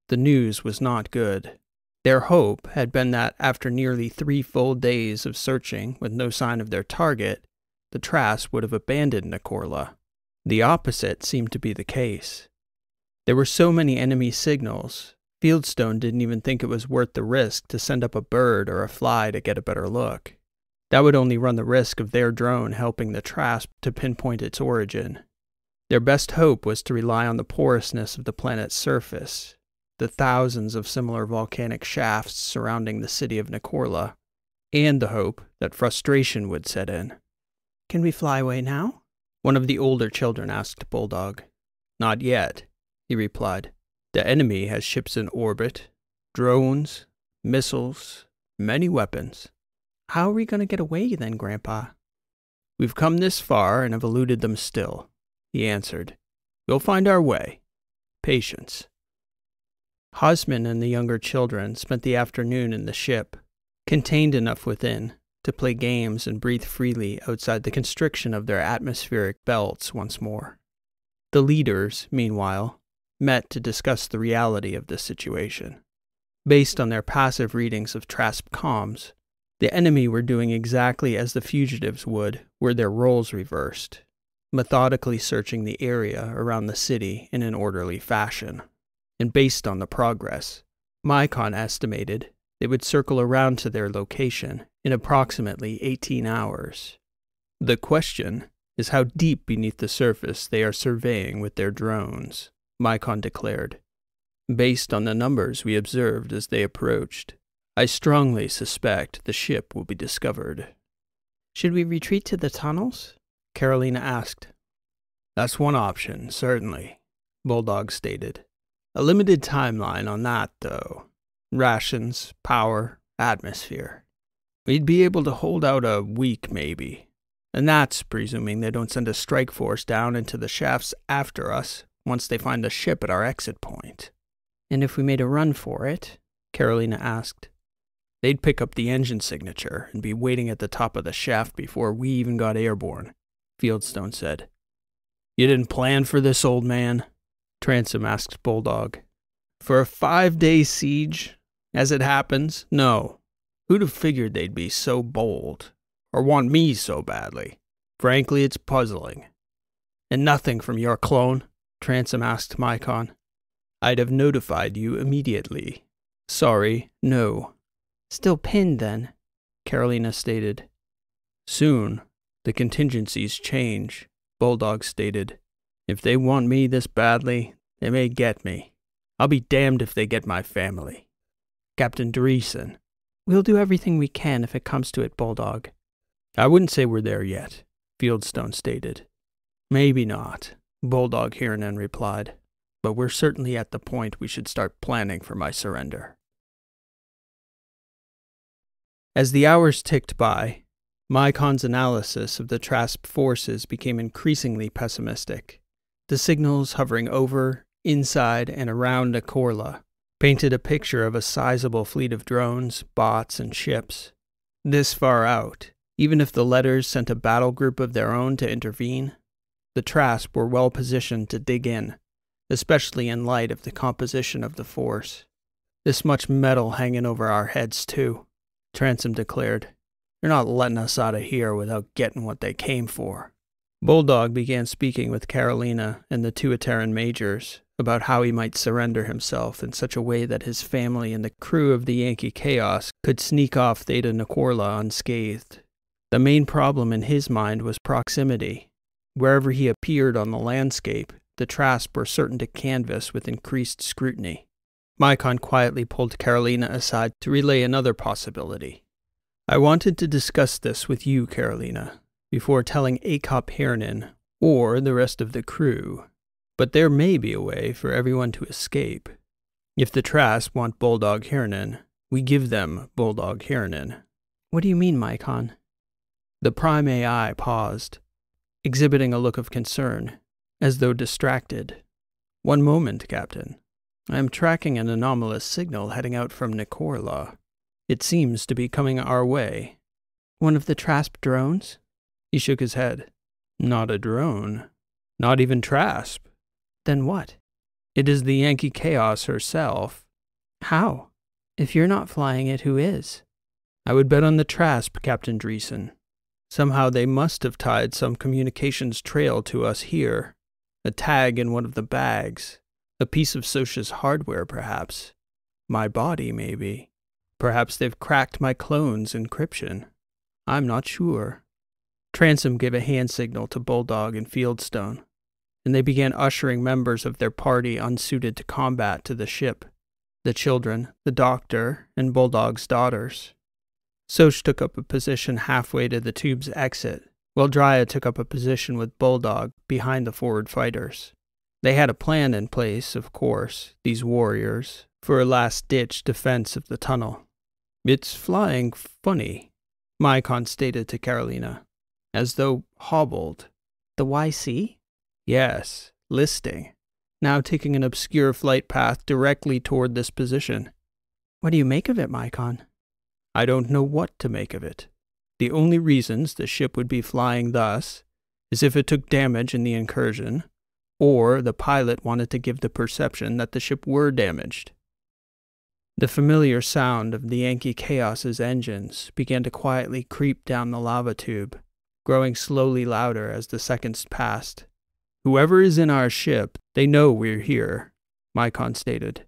The news was not good. Their hope had been that after nearly 3 full days of searching with no sign of their target, the Trasp would have abandoned Nikorla. The opposite seemed to be the case. There were so many enemy signals, Fieldstone didn't even think it was worth the risk to send up a bird or a fly to get a better look. That would only run the risk of their drone helping the Trasp to pinpoint its origin. Their best hope was to rely on the porousness of the planet's surface, the thousands of similar volcanic shafts surrounding the city of Nikorla, and the hope that frustration would set in. "Can we fly away now?" One of the older children asked Bulldog. "Not yet," he replied. "The enemy has ships in orbit, drones, missiles, many weapons." "How are we going to get away then, Grandpa?" "We've come this far and have eluded them still," he answered. "We'll find our way. Patience." Hosman and the younger children spent the afternoon in the ship, contained enough within to play games and breathe freely outside the constriction of their atmospheric belts once more. The leaders, meanwhile, met to discuss the reality of the situation. Based on their passive readings of Trasp comms, the enemy were doing exactly as the fugitives would were their roles reversed, methodically searching the area around the city in an orderly fashion. And based on the progress, Mycon estimated they would circle around to their location in approximately 18 hours. The question is how deep beneath the surface they are surveying with their drones, Mycon declared. Based on the numbers we observed as they approached, I strongly suspect the ship will be discovered. "Should we retreat to the tunnels?" Carolina asked. "That's one option, certainly," Bulldog stated. "A limited timeline on that, though. Rations, power, atmosphere. We'd be able to hold out a week, maybe. And that's presuming they don't send a strike force down into the shafts after us once they find the ship at our exit point." "And if we made a run for it?" Carolina asked. "They'd pick up the engine signature and be waiting at the top of the shaft before we even got airborne," Fieldstone said. "You didn't plan for this, old man?" Transom asked Bulldog. "For a 5-day siege? As it happens, no. Who'd have figured they'd be so bold? Or want me so badly? Frankly, it's puzzling." "And nothing from your clone?" Transom asked Mycon. "I'd have notified you immediately. Sorry, no." "Still pinned, then," Carolina stated. "Soon, the contingencies change," Bulldog stated. "If they want me this badly, they may get me. I'll be damned if they get my family. Captain Dreesen." "We'll do everything we can if it comes to it, Bulldog." "I wouldn't say we're there yet," Fieldstone stated. "Maybe not," Bulldog Hirnan replied. "But we're certainly at the point we should start planning for my surrender." As the hours ticked by, Mycon's analysis of the Trasp forces became increasingly pessimistic. The signals hovering over, inside, and around Nikorla painted a picture of a sizable fleet of drones, bots, and ships. This far out, even if the letters sent a battle group of their own to intervene, the Trasp were well positioned to dig in, especially in light of the composition of the force. "This much metal hanging over our heads, too," Transom declared. "They're not letting us out of here without getting what they came for." Bulldog began speaking with Carolina and the Tuataran majors about how he might surrender himself in such a way that his family and the crew of the Yankee Chaos could sneak off Theta Nicorla unscathed. The main problem in his mind was proximity. Wherever he appeared on the landscape, the Trasp were certain to canvass with increased scrutiny. Mycon quietly pulled Carolina aside to relay another possibility. I wanted to discuss this with you, Carolina, before telling Acop Hernan or the rest of the crew, but there may be a way for everyone to escape. If the Trasp want Bulldog Hernan, we give them Bulldog Hernan. What do you mean, Mycon? The Prime AI paused, exhibiting a look of concern, as though distracted. One moment, Captain. I am tracking an anomalous signal heading out from Nicorla. It seems to be coming our way. One of the Trasp drones? He shook his head. Not a drone. Not even Trasp. Then what? It is the Yankee Chaos herself. How? If you're not flying it, who is? I would bet on the Trasp, Captain Dreesen. Somehow they must have tied some communications trail to us here. A tag in one of the bags. A piece of Socia's hardware, perhaps. My body, maybe. Perhaps they've cracked my clone's encryption. I'm not sure. Transom gave a hand signal to Bulldog and Fieldstone, and they began ushering members of their party unsuited to combat to the ship. The children, the doctor, and Bulldog's daughters. Soch took up a position halfway to the tube's exit, while Dryad took up a position with Bulldog behind the forward fighters. They had a plan in place, of course, these warriors, for a last-ditch defense of the tunnel. It's flying funny, Mycon stated to Carolina, as though hobbled. The YC? Yes, listing. Now taking an obscure flight path directly toward this position. What do you make of it, Mycon? I don't know what to make of it. The only reasons the ship would be flying thus is if it took damage in the incursion, or the pilot wanted to give the perception that the ship were damaged. The familiar sound of the Yankee Chaos's engines began to quietly creep down the lava tube, growing slowly louder as the seconds passed. Whoever is in our ship, they know we're here, Mycon stated.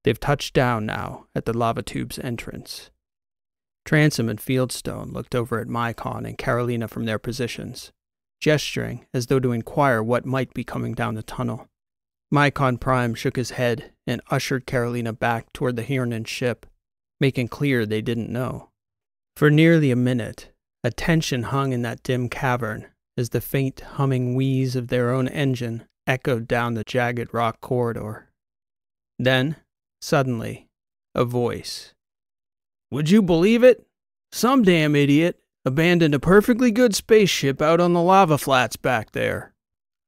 They've touched down now at the lava tube's entrance. Transom and Fieldstone looked over at Mycon and Carolina from their positions, gesturing as though to inquire what might be coming down the tunnel. Mycon Prime shook his head and ushered Carolina back toward the Hernan ship, making clear they didn't know. For nearly a minute, a tension hung in that dim cavern as the faint humming wheeze of their own engine echoed down the jagged rock corridor. Then, suddenly, a voice. Would you believe it? Some damn idiot abandoned a perfectly good spaceship out on the lava flats back there.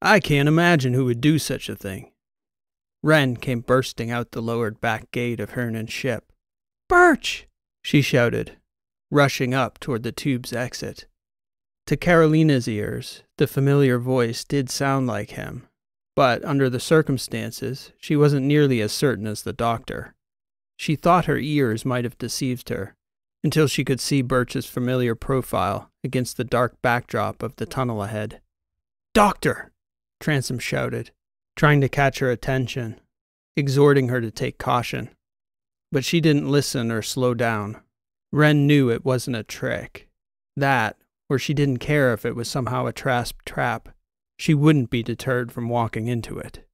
I can't imagine who would do such a thing. Wren came bursting out the lowered back gate of Hernan's ship. Birch! She shouted, rushing up toward the tube's exit. To Carolina's ears, the familiar voice did sound like him, but under the circumstances, she wasn't nearly as certain as the doctor. She thought her ears might have deceived her, until she could see Birch's familiar profile against the dark backdrop of the tunnel ahead. Doctor! Transom shouted, trying to catch her attention, exhorting her to take caution. But she didn't listen or slow down. Wren knew it wasn't a trick. That, or she didn't care if it was somehow a Trasp trap. She wouldn't be deterred from walking into it.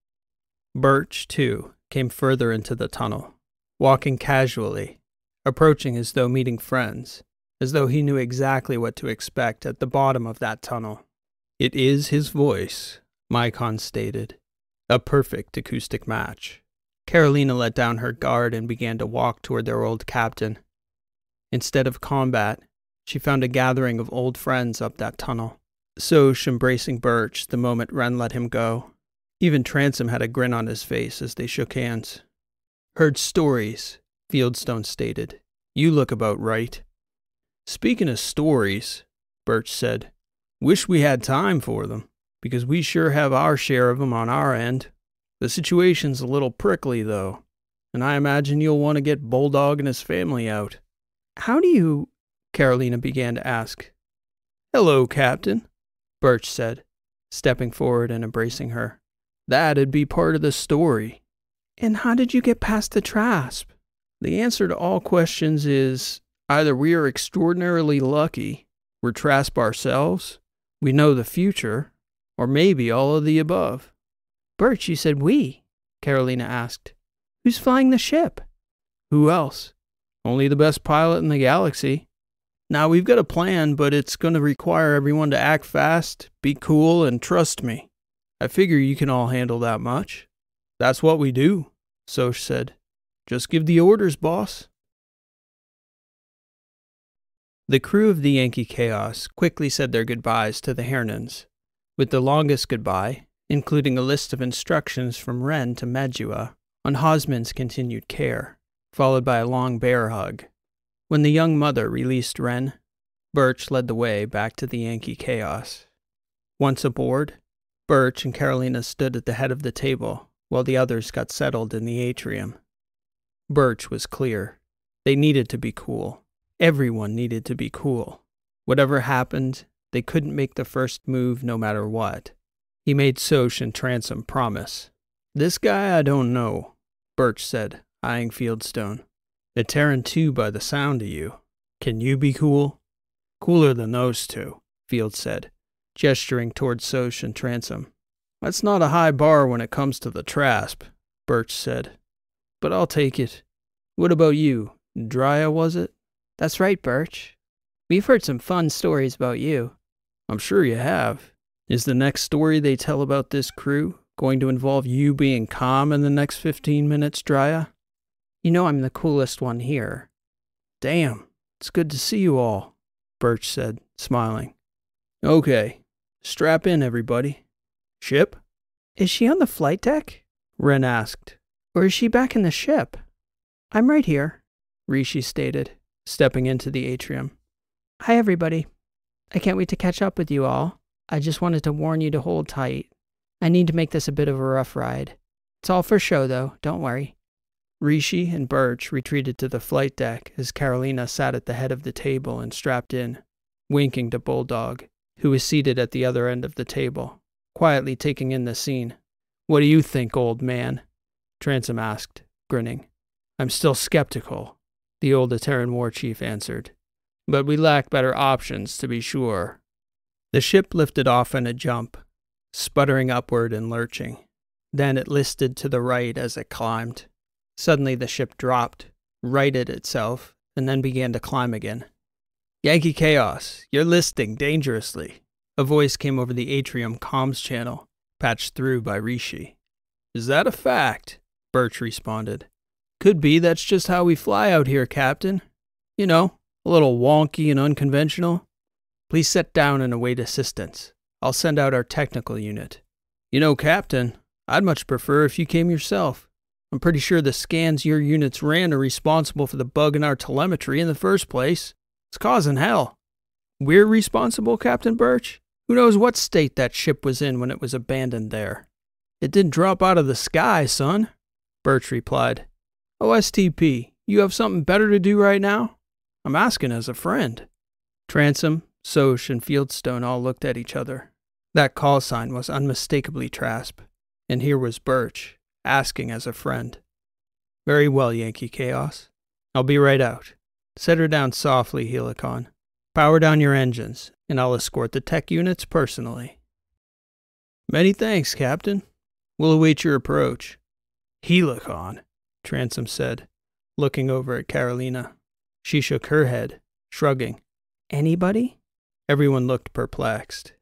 Birch, too, came further into the tunnel, walking casually, approaching as though meeting friends, as though he knew exactly what to expect at the bottom of that tunnel. It is his voice, Mycon stated. A perfect acoustic match. Carolina let down her guard and began to walk toward their old captain. Instead of combat, she found a gathering of old friends up that tunnel. Soch embracing Birch the moment Wren let him go. Even Transom had a grin on his face as they shook hands. Heard stories, Fieldstone stated. You look about right. Speaking of stories, Birch said, wish we had time for them, because we sure have our share of them on our end. The situation's a little prickly, though, and I imagine you'll want to get Bulldog and his family out. How do you... Carolina began to ask. Hello, Captain, Birch said, stepping forward and embracing her. That'd be part of the story. And how did you get past the trasp? The answer to all questions is either we are extraordinarily lucky, we're trasp ourselves, we know the future, or maybe all of the above. Birch, you said we, Carolina asked. Who's flying the ship? Who else? Only the best pilot in the galaxy. Now, we've got a plan, but it's going to require everyone to act fast, be cool, and trust me. I figure you can all handle that much. That's what we do, Soch said. Just give the orders, boss. The crew of the Yankee Chaos quickly said their goodbyes to the Hernans, with the longest goodbye, including a list of instructions from Ren to Medua on Hosman's continued care, followed by a long bear hug. When the young mother released Ren, Birch led the way back to the Yankee Chaos. Once aboard, Birch and Carolina stood at the head of the table while the others got settled in the atrium. Birch was clear. They needed to be cool. Everyone needed to be cool. Whatever happened, they couldn't make the first move no matter what. He made Soch and Transom promise. This guy I don't know, Birch said, eyeing Fieldstone. A Terran too by the sound of you. Can you be cool? Cooler than those two, Field said, gesturing towards Soch and Transom. That's not a high bar when it comes to the trasp, Birch said. But I'll take it. What about you? Drya, was it? That's right, Birch. We've heard some fun stories about you. I'm sure you have. Is the next story they tell about this crew going to involve you being calm in the next 15 minutes, Drya? You know I'm the coolest one here. Damn, it's good to see you all, Birch said, smiling. Okay, strap in, everybody. Ship? Is she on the flight deck? Ren asked. Or is she back in the ship? I'm right here, Rishi stated, stepping into the atrium. Hi, everybody. I can't wait to catch up with you all. I just wanted to warn you to hold tight. I need to make this a bit of a rough ride. It's all for show, though. Don't worry. Rishi and Birch retreated to the flight deck as Carolina sat at the head of the table and strapped in, winking to Bulldog, who was seated at the other end of the table, quietly taking in the scene. What do you think, old man? Transom asked, grinning. I'm still skeptical, the old Terran war chief answered. But we lack better options, to be sure. The ship lifted off in a jump, sputtering upward and lurching. Then it listed to the right as it climbed. Suddenly the ship dropped, righted itself, and then began to climb again. Yankee Chaos, you're listing dangerously. A voice came over the atrium comms channel, patched through by Rishi. Is that a fact? Birch responded. Could be that's just how we fly out here, Captain. You know, a little wonky and unconventional. Please sit down and await assistance. I'll send out our technical unit. You know, Captain, I'd much prefer if you came yourself. I'm pretty sure the scans your units ran are responsible for the bug in our telemetry in the first place. It's causing hell. We're responsible, Captain Birch? Who knows what state that ship was in when it was abandoned there? It didn't drop out of the sky, son, Birch replied. OSTP, you have something better to do right now? I'm asking as a friend. Transom, Soch, and Fieldstone all looked at each other. That call sign was unmistakably Trasp, and here was Birch, asking as a friend. Very well, Yankee Chaos. I'll be right out. Set her down softly, Helicon. Power down your engines, and I'll escort the tech units personally. Many thanks, Captain. We'll await your approach. Helicon, Transom said, looking over at Carolina. She shook her head, shrugging. Anybody? Everyone looked perplexed.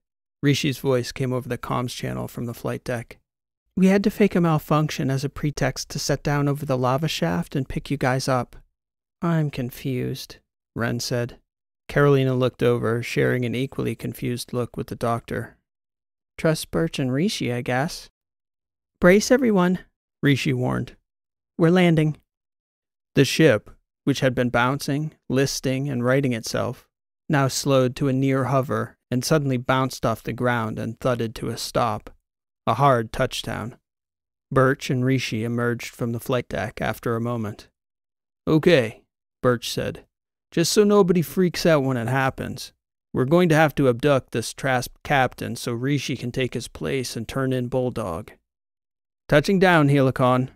Rishi's voice came over the comms channel from the flight deck. We had to fake a malfunction as a pretext to set down over the lava shaft and pick you guys up. I'm confused, Ren said. Carolina looked over, sharing an equally confused look with the doctor. Trust Birch and Rishi, I guess. Brace everyone, Rishi warned. We're landing. The ship, which had been bouncing, listing, and righting itself, now slowed to a near hover and suddenly bounced off the ground and thudded to a stop. A hard touchdown. Birch and Rishi emerged from the flight deck after a moment. Okay, Birch said. Just so nobody freaks out when it happens. We're going to have to abduct this Trasp captain so Rishi can take his place and turn in Bulldog. Touching down, Helicon,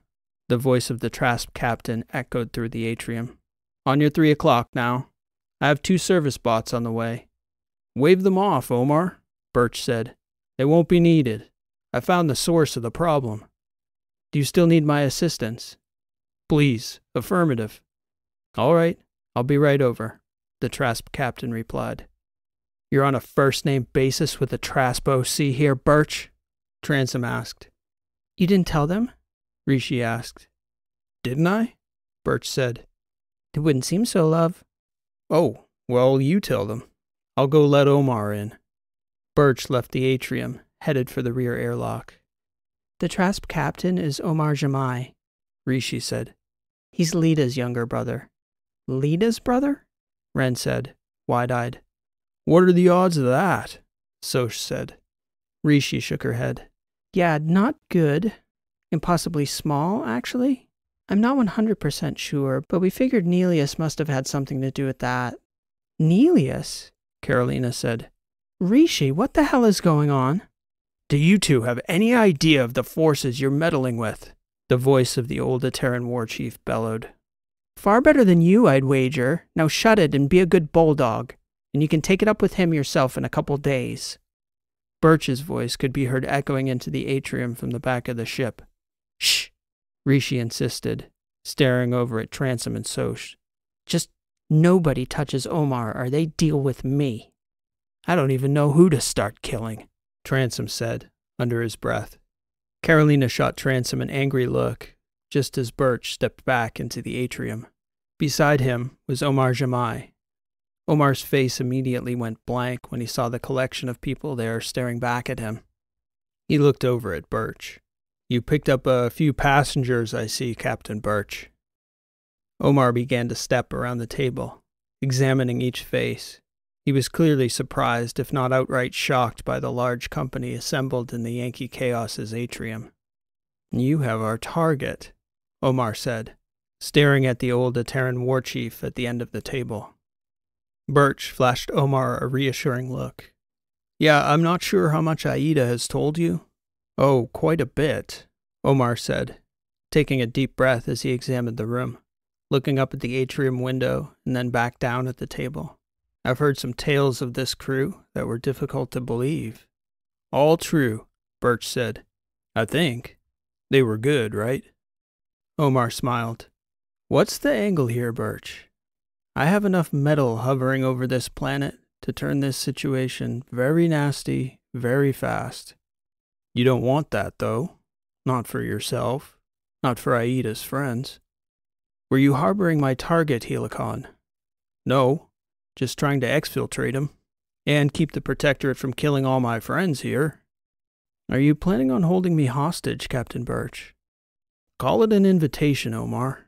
the voice of the Trasp captain echoed through the atrium. On your 3 o'clock now. I have 2 service bots on the way. Wave them off, Omar, Birch said. They won't be needed. I found the source of the problem. Do you still need my assistance? Please, affirmative. All right, I'll be right over, the Trasp captain replied. You're on a first-name basis with the Trasp OC here, Birch? Transom asked. You didn't tell them? Rishi asked. Didn't I? Birch said. It wouldn't seem so, love. Oh, well, you tell them. I'll go let Omar in. Birch left the atrium, headed for the rear airlock. The Trasp captain is Omar Jamai, Rishi said. He's Lita's younger brother. Lita's brother? Ren said, wide-eyed. What are the odds of that? Soch said. Rishi shook her head. Yeah, not good. Impossibly small, actually. I'm not 100% sure, but we figured Nelius must have had something to do with that. Nelius? Carolina said. Rishi, what the hell is going on? Do you two have any idea of the forces you're meddling with? The voice of the old Ateran war chief bellowed. Far better than you, I'd wager. Now shut it and be a good bulldog, and you can take it up with him yourself in a couple days. Birch's voice could be heard echoing into the atrium from the back of the ship. Shh, Rishi insisted, staring over at Transom and Soch. Just nobody touches Omar or they deal with me. I don't even know who to start killing, Transom said, under his breath. Carolina shot Transom an angry look, just as Birch stepped back into the atrium. Beside him was Omar Jamai. Omar's face immediately went blank when he saw the collection of people there staring back at him. He looked over at Birch. You picked up a few passengers, I see, Captain Birch. Omar began to step around the table, examining each face. He was clearly surprised, if not outright shocked, by the large company assembled in the Yankee Chaos's atrium. You have our target, Omar said, staring at the old Ateran war chief at the end of the table. Birch flashed Omar a reassuring look. Yeah, I'm not sure how much Aida has told you. Oh, quite a bit, Omar said, taking a deep breath as he examined the room, looking up at the atrium window and then back down at the table. I've heard some tales of this crew that were difficult to believe. All true, Birch said. I think. They were good, right? Omar smiled. What's the angle here, Birch? I have enough metal hovering over this planet to turn this situation very nasty, very fast. You don't want that, though. Not for yourself. Not for Aida's friends. Were you harboring my target, Helicon? No. Just trying to exfiltrate him. And keep the Protectorate from killing all my friends here. Are you planning on holding me hostage, Captain Birch? Call it an invitation, Omar.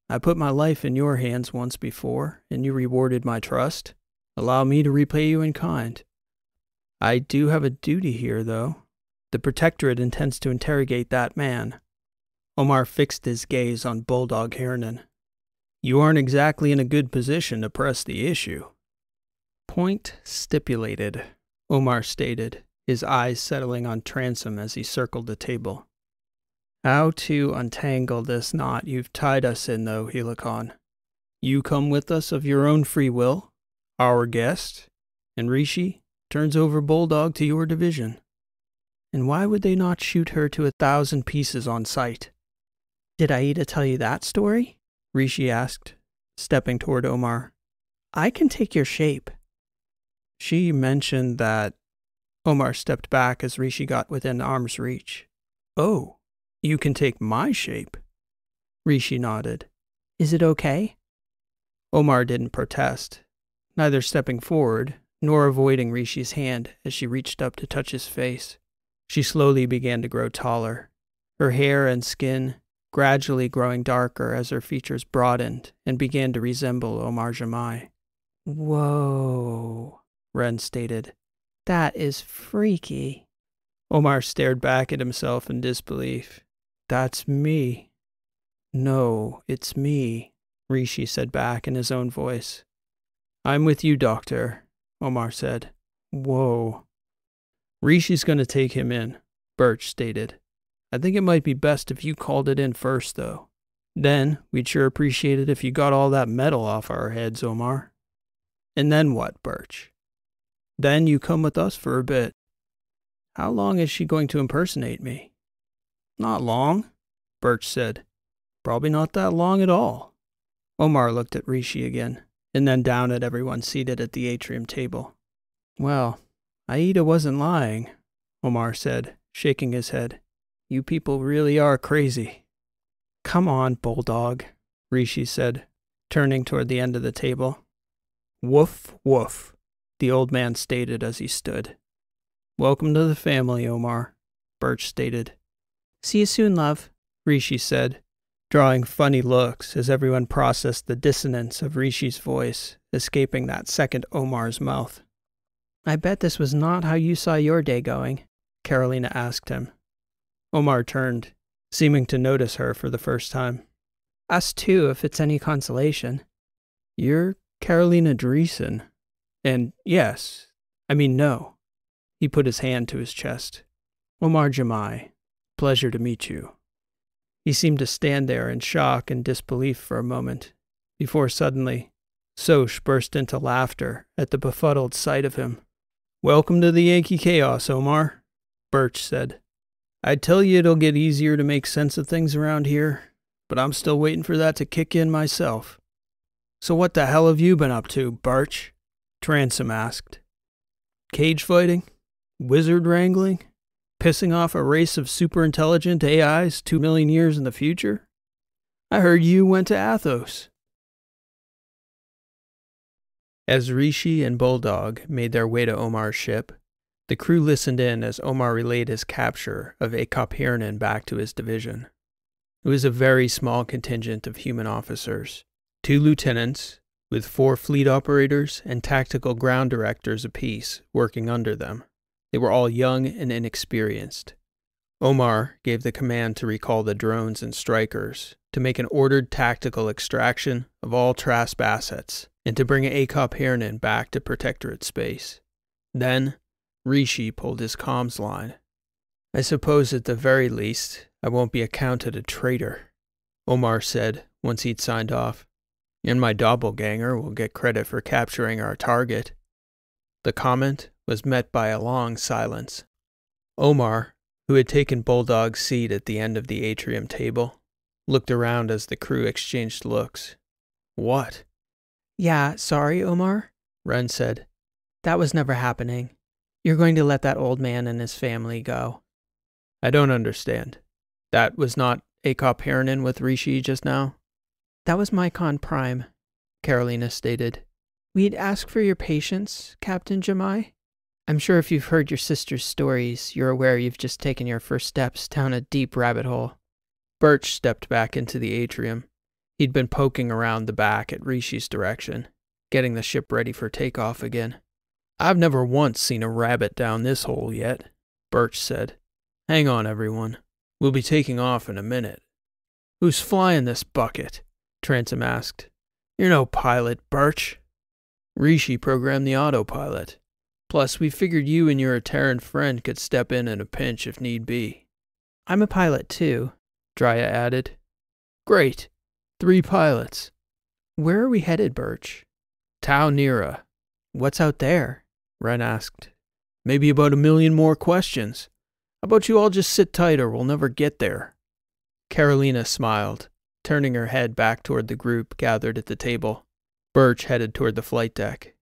I put my life in your hands once before, and you rewarded my trust. Allow me to repay you in kind. I do have a duty here, though. The Protectorate intends to interrogate that man. Omar fixed his gaze on Bulldog Hernan. You aren't exactly in a good position to press the issue. Point stipulated, Omar stated, his eyes settling on Transom as he circled the table. How to untangle this knot you've tied us in, though, Helicon. You come with us of your own free will, our guest, and Rishi turns over Bulldog to your division. And why would they not shoot her to 1,000 pieces on sight? Did Aida tell you that story? Rishi asked, stepping toward Omar. I can take your shape. She mentioned that... Omar stepped back as Rishi got within arm's reach. Oh, you can take my shape? Rishi nodded. Is it okay? Omar didn't protest, neither stepping forward nor avoiding Rishi's hand as she reached up to touch his face. She slowly began to grow taller, her hair and skin gradually growing darker as her features broadened and began to resemble Omar Jamai. Whoa, Ren stated. That is freaky. Omar stared back at himself in disbelief. That's me. No, it's me, Rishi said back in his own voice. I'm with you, Doctor. Omar said. Whoa. Rishi's going to take him in, Birch stated. I think it might be best if you called it in first, though. Then, we'd sure appreciate it if you got all that metal off our heads, Omar. And then what, Birch? Then you come with us for a bit. How long is she going to impersonate me? Not long, Birch said. Probably not that long at all. Omar looked at Rishi again, and then down at everyone seated at the atrium table. Well, Aida wasn't lying, Omar said, shaking his head. You people really are crazy. Come on, bulldog, Rishi said, turning toward the end of the table. Woof, woof, the old man stated as he stood. Welcome to the family, Omar, Birch stated. See you soon, love, Rishi said, drawing funny looks as everyone processed the dissonance of Rishi's voice escaping that second Omar's mouth. I bet this was not how you saw your day going, Carolina asked him. Omar turned, seeming to notice her for the first time. Us too, if it's any consolation. You're Carolina Dreesen. And yes, I mean no. He put his hand to his chest. Omar Jamai, pleasure to meet you. He seemed to stand there in shock and disbelief for a moment, before suddenly, Soch burst into laughter at the befuddled sight of him. Welcome to the Yankee Chaos, Omar, Birch said. I tell you it'll get easier to make sense of things around here, but I'm still waiting for that to kick in myself. So what the hell have you been up to, Birch? Transom asked. Cage fighting? Wizard wrangling? Pissing off a race of superintelligent AIs 2 million years in the future? I heard you went to Athos. As Rishi and Bulldog made their way to Omar's ship, the crew listened in as Omar relayed his capture of Akop back to his division. It was a very small contingent of human officers, 2 lieutenants, with 4 fleet operators and tactical ground directors apiece working under them. They were all young and inexperienced. Omar gave the command to recall the drones and strikers, to make an ordered tactical extraction of all Trasp assets, and to bring Akop back to Protectorate space. Then, Rishi pulled his comms line. I suppose at the very least, I won't be accounted a traitor, Omar said once he'd signed off. And my doppelganger will get credit for capturing our target. The comment was met by a long silence. Omar, who had taken Bulldog's seat at the end of the atrium table, looked around as the crew exchanged looks. What? Yeah, sorry, Omar, Ren said. That was never happening. You're going to let that old man and his family go. I don't understand. That was not Akop with Rishi just now? That was Mycon Prime, Carolina stated. We'd ask for your patience, Captain Jamai. I'm sure if you've heard your sister's stories, you're aware you've just taken your first steps down a deep rabbit hole. Birch stepped back into the atrium. He'd been poking around the back at Rishi's direction, getting the ship ready for takeoff again. I've never once seen a rabbit down this hole yet, Birch said. Hang on, everyone. We'll be taking off in a minute. Who's flying this bucket? Transom asked. You're no pilot, Birch. Rishi programmed the autopilot. Plus, we figured you and your Terran friend could step in a pinch if need be. I'm a pilot too, Drya added. Great. 3 pilots. Where are we headed, Birch? Tau Nera. What's out there? Ren asked. Maybe about 1 million more questions. How about you all just sit tight or we'll never get there? Carolina smiled, turning her head back toward the group gathered at the table. Birch headed toward the flight deck.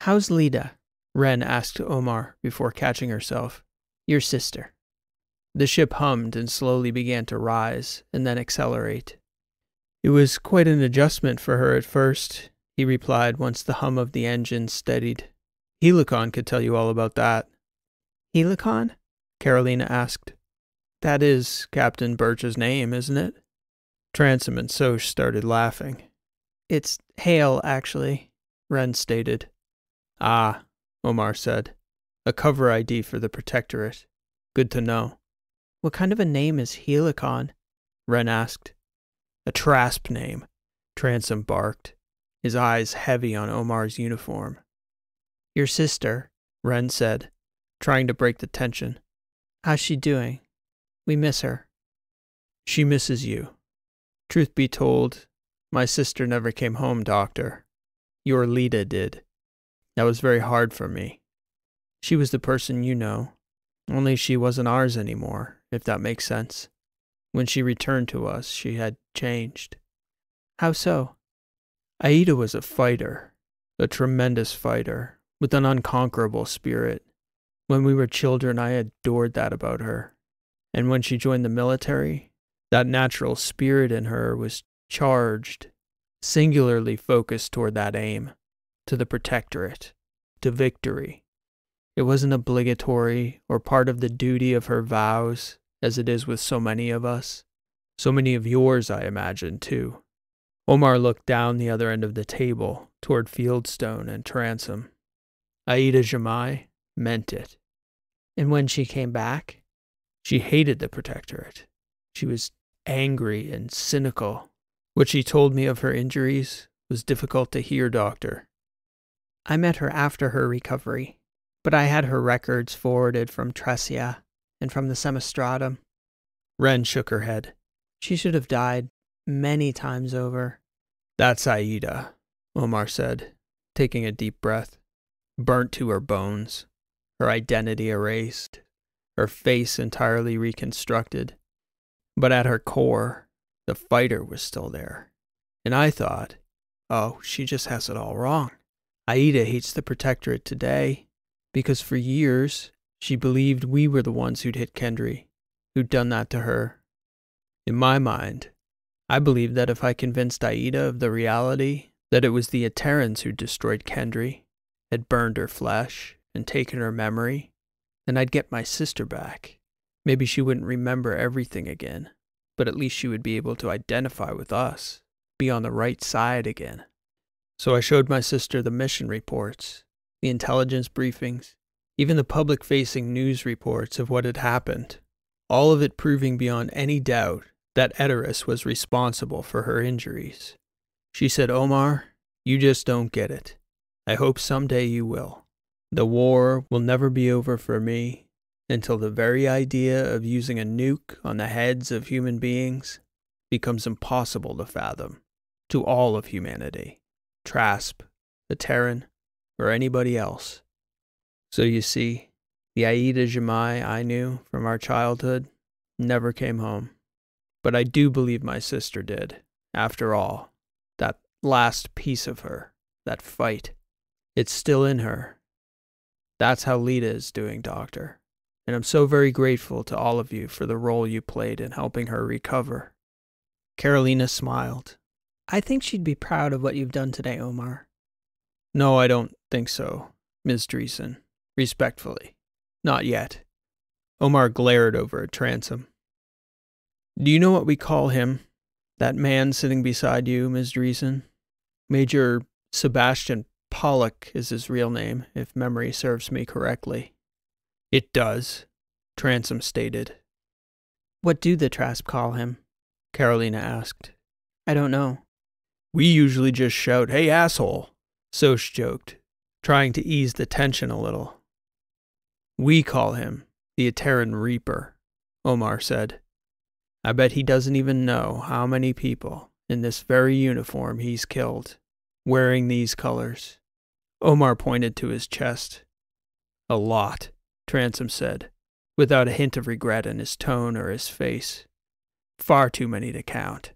How's Lida? Ren asked Omar before catching herself. Your sister. The ship hummed and slowly began to rise and then accelerate. It was quite an adjustment for her at first, he replied once the hum of the engine steadied. Helicon could tell you all about that. Helicon? Carolina asked. That is Captain Birch's name, isn't it? Transom and Soch started laughing. It's Hale, actually, Ren stated. Ah, Omar said. A cover ID for the Protectorate. Good to know. What kind of a name is Helicon? Ren asked. A Trasp name, Transom barked, his eyes heavy on Omar's uniform. Your sister, Ren said, trying to break the tension. How's she doing? We miss her. She misses you. Truth be told, my sister never came home, Doctor. Your Lita did. That was very hard for me. She was the person you know, only she wasn't ours anymore, if that makes sense. When she returned to us, she had changed. How so? Aida was a fighter, a tremendous fighter, with an unconquerable spirit. When we were children, I adored that about her. And when she joined the military, that natural spirit in her was charged, singularly focused toward that aim, to the protectorate, to victory. It wasn't obligatory or part of the duty of her vows, as it is with so many of us. So many of yours, I imagine, too. Omar looked down the other end of the table, toward Fieldstone and Transom. Aida Jamai meant it. And when she came back? She hated the protectorate. She was angry and cynical. What she told me of her injuries was difficult to hear, Doctor. I met her after her recovery, but I had her records forwarded from Tresia and from the Semistratum. Ren shook her head. She should have died many times over. That's Aida, Omar said, taking a deep breath. Burnt to her bones, her identity erased, her face entirely reconstructed. But at her core, the fighter was still there. And I thought, oh, she just has it all wrong. Aida hates the protectorate today because for years she believed we were the ones who'd hit Kendry, who'd done that to her. In my mind, I believed that if I convinced Aida of the reality that it was the Aterans who destroyed Kendry, had burned her flesh and taken her memory, then I'd get my sister back. Maybe she wouldn't remember everything again, but at least she would be able to identify with us, be on the right side again. So I showed my sister the mission reports, the intelligence briefings, even the public-facing news reports of what had happened, all of it proving beyond any doubt that Eteris was responsible for her injuries. She said, Omar, you just don't get it. I hope someday you will. The war will never be over for me until the very idea of using a nuke on the heads of human beings becomes impossible to fathom to all of humanity, Trasp, the Terran, or anybody else. So you see, the Aida Jamai I knew from our childhood never came home. But I do believe my sister did, after all, that last piece of her, that fight. It's still in her. That's how Lita is doing, Doctor. And I'm so very grateful to all of you for the role you played in helping her recover. Carolina smiled. I think she'd be proud of what you've done today, Omar. No, I don't think so, Ms. Dreesen. Respectfully. Not yet. Omar glared over at Transom. Do you know what we call him? That man sitting beside you, Ms. Dreesen? Major Sebastian Pollock is his real name, if memory serves me correctly. It does, Transom stated. What do the Trasp call him? Carolina asked. I don't know. We usually just shout, hey asshole, Soch joked, trying to ease the tension a little. We call him the Ateran Reaper, Omar said. I bet he doesn't even know how many people in this very uniform he's killed, wearing these colors. Omar pointed to his chest. A lot, Transom said, without a hint of regret in his tone or his face. Far too many to count.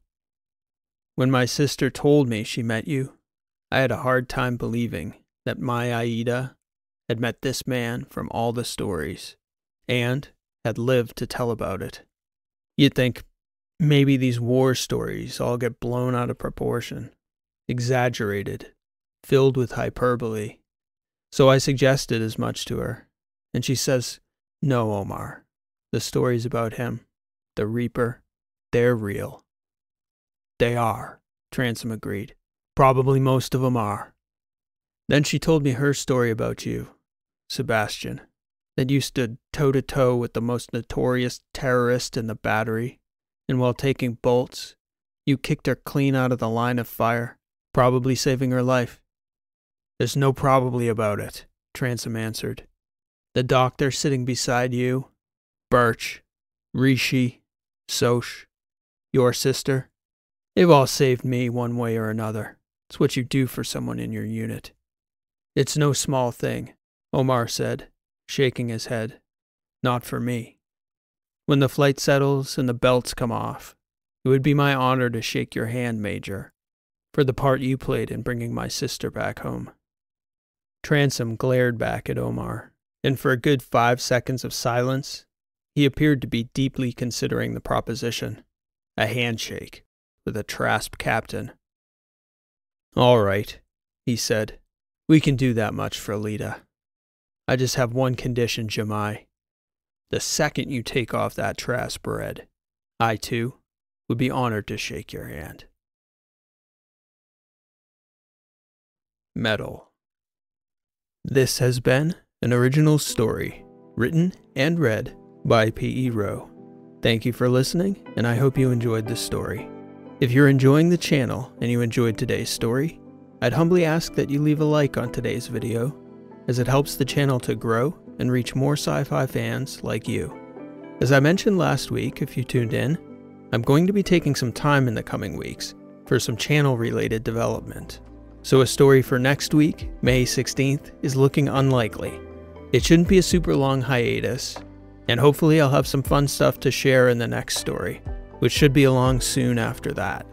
When my sister told me she met you, I had a hard time believing that my Aida had met this man from all the stories, and had lived to tell about it. You'd think maybe these war stories all get blown out of proportion, exaggerated, filled with hyperbole. So I suggested as much to her, and she says, no, Omar, the stories about him, the Reaper, they're real. They are, Transom agreed. Probably most of them are. Then she told me her story about you, Sebastian, that you stood toe-to-toe with the most notorious terrorist in the battery, and while taking bolts, you kicked her clean out of the line of fire, probably saving her life. There's no probably about it, Transom answered. The doctor sitting beside you, Birch, Rishi, Soch, your sister, they've all saved me one way or another. It's what you do for someone in your unit. It's no small thing, Omar said, shaking his head. Not for me. When the flight settles and the belts come off, it would be my honor to shake your hand, Major, for the part you played in bringing my sister back home. Transom glared back at Omar, and for a good 5 seconds of silence, he appeared to be deeply considering the proposition. A handshake with a Trasp captain. All right, he said. We can do that much for Lita. I just have one condition, Jamai. The second you take off that Trasp red, I, too, would be honored to shake your hand. Metal. This has been an original story, written and read by P.E. Rowe. Thank you for listening, and I hope you enjoyed this story. If you're enjoying the channel and you enjoyed today's story, I'd humbly ask that you leave a like on today's video, as it helps the channel to grow and reach more sci-fi fans like you. As I mentioned last week, if you tuned in, I'm going to be taking some time in the coming weeks for some channel-related development. So a story for next week, May 16th, is looking unlikely. It shouldn't be a super long hiatus, and hopefully I'll have some fun stuff to share in the next story, which should be along soon after that.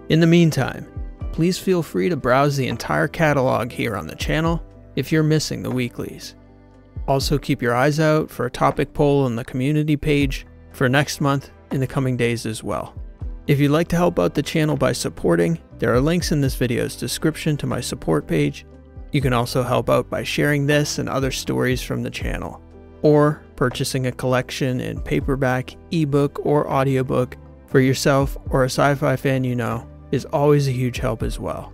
In the meantime, please feel free to browse the entire catalog here on the channel if you're missing the weeklies. Also keep your eyes out for a topic poll on the community page for next month in the coming days as well. If you'd like to help out the channel by supporting, there are links in this video's description to my support page. You can also help out by sharing this and other stories from the channel, or purchasing a collection in paperback, ebook, or audiobook for yourself or a sci-fi fan you know is always a huge help as well.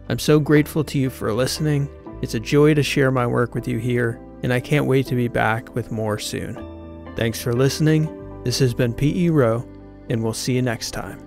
I'm so grateful to you for listening. It's a joy to share my work with you here, and I can't wait to be back with more soon. Thanks for listening. This has been P.E. Rowe, and we'll see you next time.